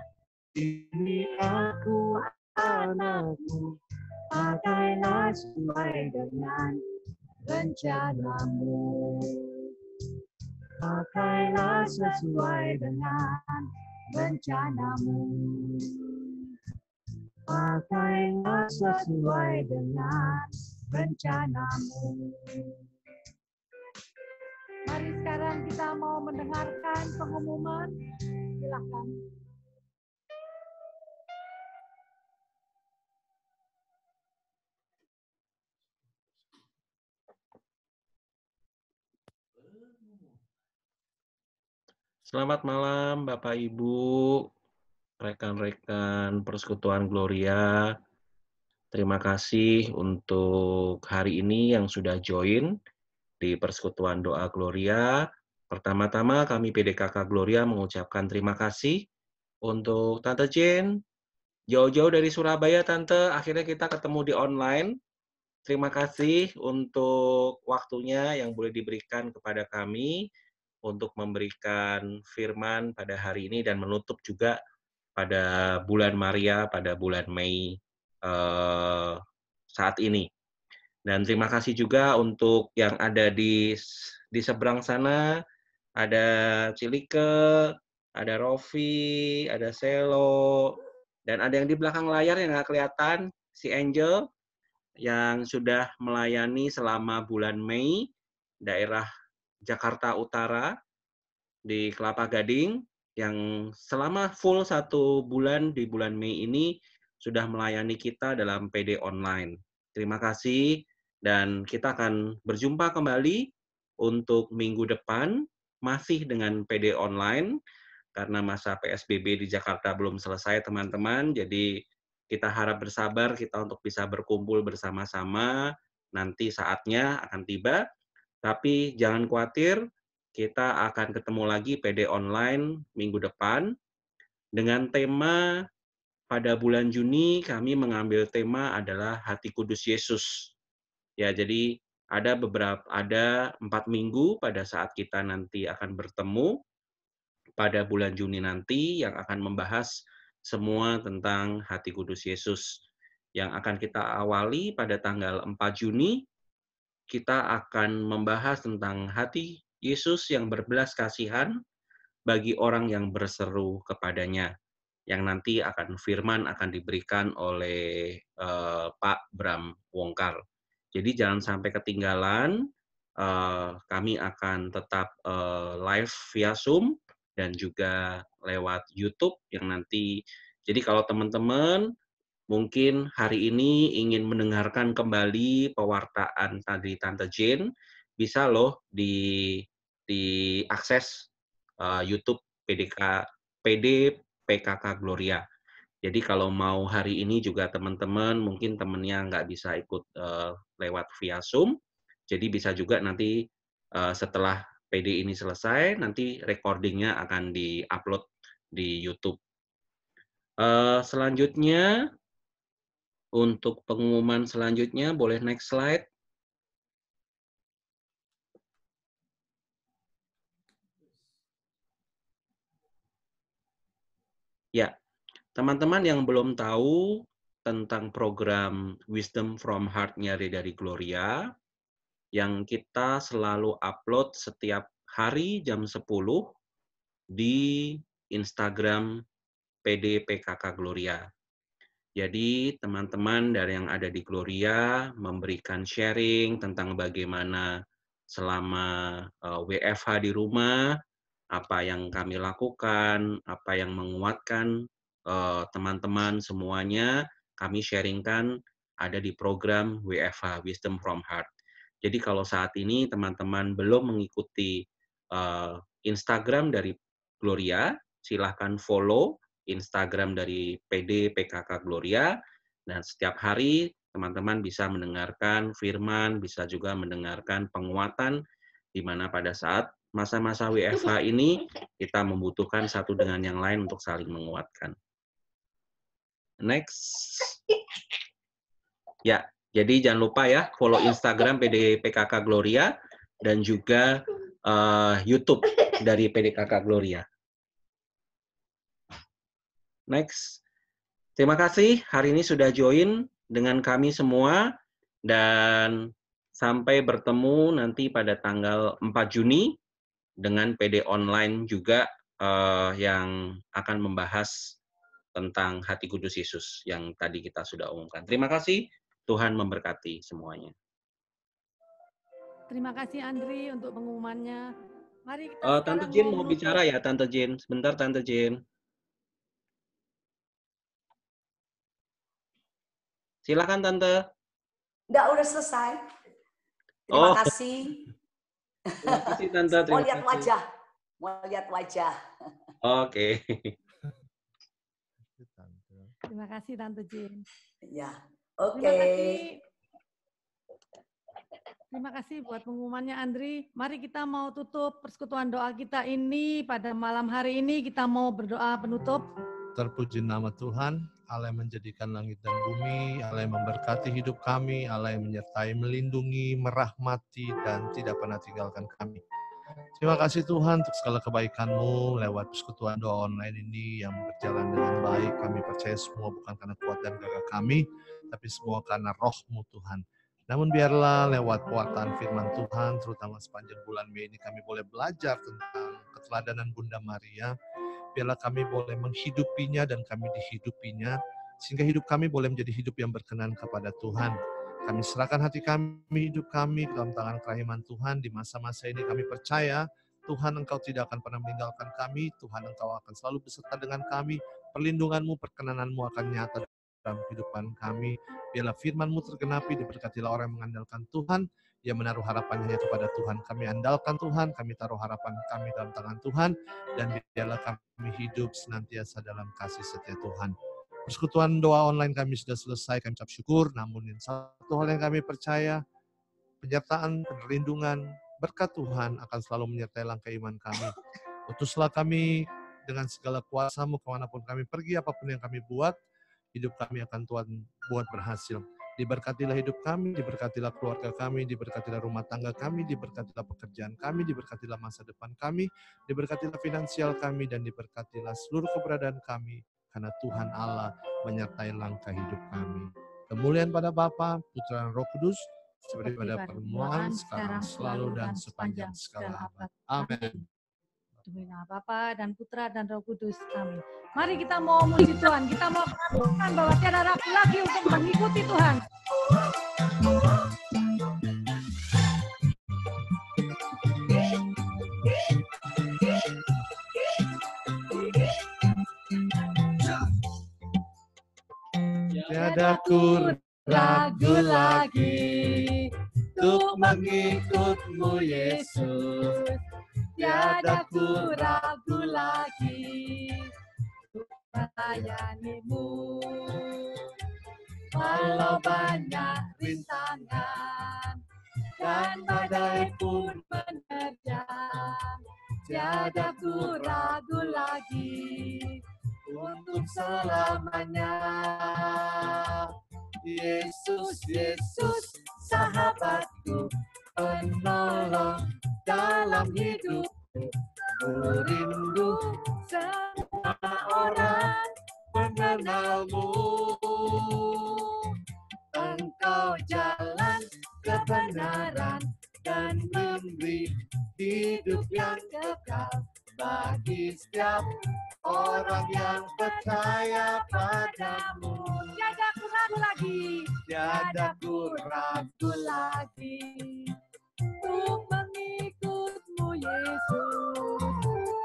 S2: ini aku anakmu, pakailah sesuai dengan rencanamu. Pakailah sesuai dengan rencanamu. Pakailah sesuai dengan rencanamu.
S1: Mari sekarang kita mau mendengarkan pengumuman. Silakan.
S3: Selamat malam Bapak Ibu, rekan-rekan Persekutuan Gloria. Terima kasih untuk hari ini yang sudah join di Persekutuan Doa Gloria. Pertama-tama kami PDKK Gloria mengucapkan terima kasih untuk Tante Jane. Jauh-jauh dari Surabaya, Tante, akhirnya kita ketemu di online. Terima kasih untuk waktunya yang boleh diberikan kepada kami untuk memberikan firman pada hari ini dan menutup juga pada bulan Maria, pada bulan Mei saat ini. Dan terima kasih juga untuk yang ada di seberang sana, ada Cilike, ada Rofi, ada Selo, Dan ada yang di belakang layar yang nggak kelihatan, si Angel yang sudah melayani selama bulan Mei, daerah Jakarta Utara, di Kelapa Gading, yang selama full 1 bulan di bulan Mei ini sudah melayani kita dalam PD online. Terima kasih, dan kita akan berjumpa kembali untuk minggu depan, masih dengan PD online, karena masa PSBB di Jakarta belum selesai, teman-teman. Jadi kita harap bersabar kita untuk bisa berkumpul bersama-sama. Nanti saatnya akan tiba. Tapi jangan khawatir, kita akan ketemu lagi PD online minggu depan dengan tema pada bulan Juni. Kami mengambil tema adalah Hati Kudus Yesus. Ya, jadi ada 4 minggu pada saat kita nanti akan bertemu pada bulan Juni nanti yang akan membahas semua tentang Hati Kudus Yesus. Yang akan kita awali pada tanggal 4 Juni, kita akan membahas tentang hati Yesus yang berbelas kasihan bagi orang yang berseru kepadanya. Yang nanti firman akan diberikan oleh Pak Bram Wongkar. Jadi jangan sampai ketinggalan, kami akan tetap live via Zoom, dan juga lewat YouTube yang nanti. Jadi kalau teman-teman mungkin hari ini ingin mendengarkan kembali pewartaan tadi Tante Jane, bisa loh diakses YouTube PD PKK Gloria. Jadi kalau mau hari ini juga teman-teman, mungkin temennya nggak bisa ikut lewat via Zoom, jadi bisa juga nanti setelah PD ini selesai, nanti recordingnya akan di-upload di YouTube. Selanjutnya, untuk pengumuman selanjutnya, boleh next slide. Ya, teman-teman yang belum tahu tentang program Wisdom from Heart-nya dari Gloria, yang kita selalu upload setiap hari jam 10 di Instagram PD PKK Gloria. Jadi teman-teman dari yang ada di Gloria memberikan sharing tentang bagaimana selama WFH di rumah, apa yang kami lakukan, apa yang menguatkan teman-teman semuanya, kami sharingkan ada di program WFH, Wisdom from Heart. Jadi kalau saat ini teman-teman belum mengikuti Instagram dari Gloria, silahkan follow Instagram dari PD PKK Gloria, dan setiap hari teman-teman bisa mendengarkan firman, bisa juga mendengarkan penguatan, di mana pada saat masa-masa WFH ini kita membutuhkan satu dengan yang lain untuk saling menguatkan. Next. Ya, jadi jangan lupa ya, follow Instagram PD PKK Gloria dan juga YouTube dari PDKK Gloria. Next. Terima kasih hari ini sudah join dengan kami semua, dan sampai bertemu nanti pada tanggal 4 Juni dengan PD online juga yang akan membahas tentang Hati Kudus Yesus yang tadi kita sudah umumkan. Terima kasih, Tuhan memberkati semuanya.
S1: Terima kasih Andri untuk pengumumannya. Mari kita
S3: Tante
S1: sekarang
S3: Jane
S1: mau
S3: mau bicara ya, Tante Jane. Sebentar, Tante Jane. Silakan, Tante.
S5: Enggak, udah selesai. Terima kasih.
S3: Terima kasih, Tante.
S5: Mau lihat wajah. Mau lihat wajah.
S3: Oke.
S1: Terima kasih Tante Jane.
S5: Ya, oke.
S1: Terima kasih buat pengumumannya Andri. Mari kita mau tutup persekutuan doa kita ini pada malam hari ini. Kita mau berdoa penutup.
S4: Terpuji nama Tuhan, Allah yang menjadikan langit dan bumi, Allah yang memberkati hidup kami, Allah yang menyertai, melindungi, merahmati, dan tidak pernah tinggalkan kami. Terima kasih Tuhan untuk segala kebaikan-Mu lewat persekutuan doa online ini yang berjalan dengan baik. Kami percaya semua bukan karena kuat dan gagah kami, tapi semua karena Roh-Mu Tuhan. Namun biarlah lewat pewartaan firman Tuhan, terutama sepanjang bulan Mei ini kami boleh belajar tentang keteladanan Bunda Maria, biarlah kami boleh menghidupinya dan kami dihidupinya, sehingga hidup kami boleh menjadi hidup yang berkenan kepada Tuhan. Kami serahkan hati kami, hidup kami dalam tangan kerahiman Tuhan. Di masa-masa ini kami percaya Tuhan, Engkau tidak akan pernah meninggalkan kami. Tuhan, Engkau akan selalu beserta dengan kami. Perlindungan-Mu, perkenananmu akan nyata dalam kehidupan kami. Biarlah firman-Mu tergenapi, diberkatilah orang yang mengandalkan Tuhan, yang menaruh harapannya kepada Tuhan. Kami andalkan Tuhan, kami taruh harapan kami dalam tangan Tuhan, dan biarlah kami hidup senantiasa dalam kasih setia Tuhan. Persekutuan doa online kami sudah selesai, kami ucap syukur, namun satu hal yang kami percaya, penyertaan, perlindungan, berkat Tuhan akan selalu menyertai langkah iman kami. Utuslah kami dengan segala kuasa-Mu kemanapun kami pergi, apapun yang kami buat, hidup kami akan Tuhan buat berhasil. Diberkatilah hidup kami, diberkatilah keluarga kami, diberkatilah rumah tangga kami, diberkatilah pekerjaan kami, diberkatilah masa depan kami, diberkatilah finansial kami, dan diberkatilah seluruh keberadaan kami, karena Tuhan Allah menyertai langkah hidup kami. Kemuliaan pada Bapa, Putra, dan Roh Kudus, seperti pada permulaan, sekarang, selalu, dan sepanjang segala abad. Amin.
S1: Demi nama Bapa dan Putra dan Roh Kudus, amin. Mari kita mau memuji Tuhan, kita mau mengatakan bahwa tiada ragu lagi untuk mengikuti Tuhan.
S4: Tiada ku ragu lagi untuk mengikut-Mu, Yesus.
S1: Tiada ku ragu lagi untuk melayani-Mu. Walau banyak rintangan dan badai pun menerjang, tiada ku ragu lagi untuk selamanya. Yesus, Yesus, sahabatku, penolong dalam hidupku. Ku rindu semua orang mengenal-Mu. Engkau jalan kebenaran dan memberi hidup yang kekal bagi setiap orang yang percaya padamu. Tiada ku ragu lagi, tiada ku ragu lagi untuk mengikut-Mu, Yesus.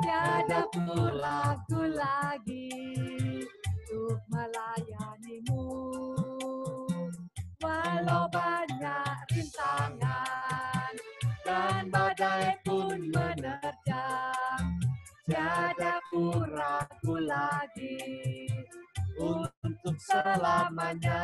S1: Tiada ku ragu lagi untuk melayani-Mu. Walau banyak rintangan dan badai pun menerjang, tiada ku ragu lagi untuk selamanya.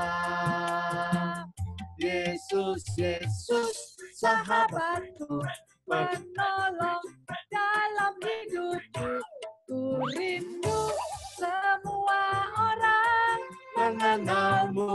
S1: Yesus, Yesus, sahabatku, penolong dalam hidupku. Ku rindu semua orang mengenal-Mu.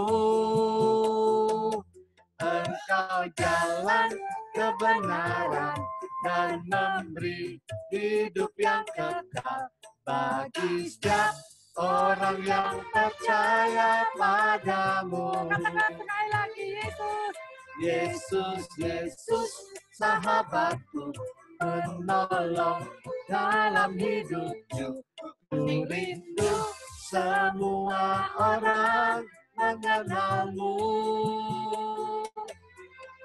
S1: Engkau jalan kebenaran dan memberi hidup yang kekal bagi setiap orang yang percaya padamu. Katakan sekali lagi, Yesus. Yesus, Yesus, sahabatku, penolong dalam hidupku. Ku rindu semua orang mengenal-Mu.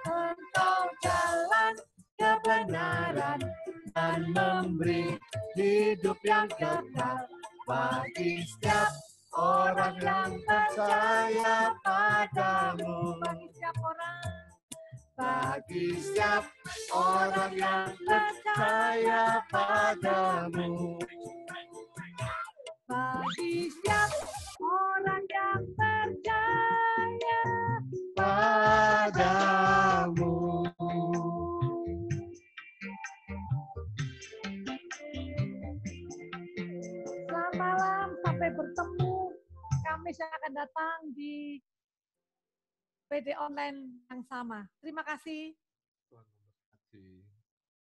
S1: Engkau jalan kebenaran dan memberi hidup yang kekal bagi setiap orang yang percaya padamu. Bagi setiap orang yang percaya padamu. Bagi setiap orang yang percaya padamu. Selamat malam, sampai bertemu. Kamis yang akan datang di PD online yang sama. Terima kasih.
S4: Tuhan memberkati.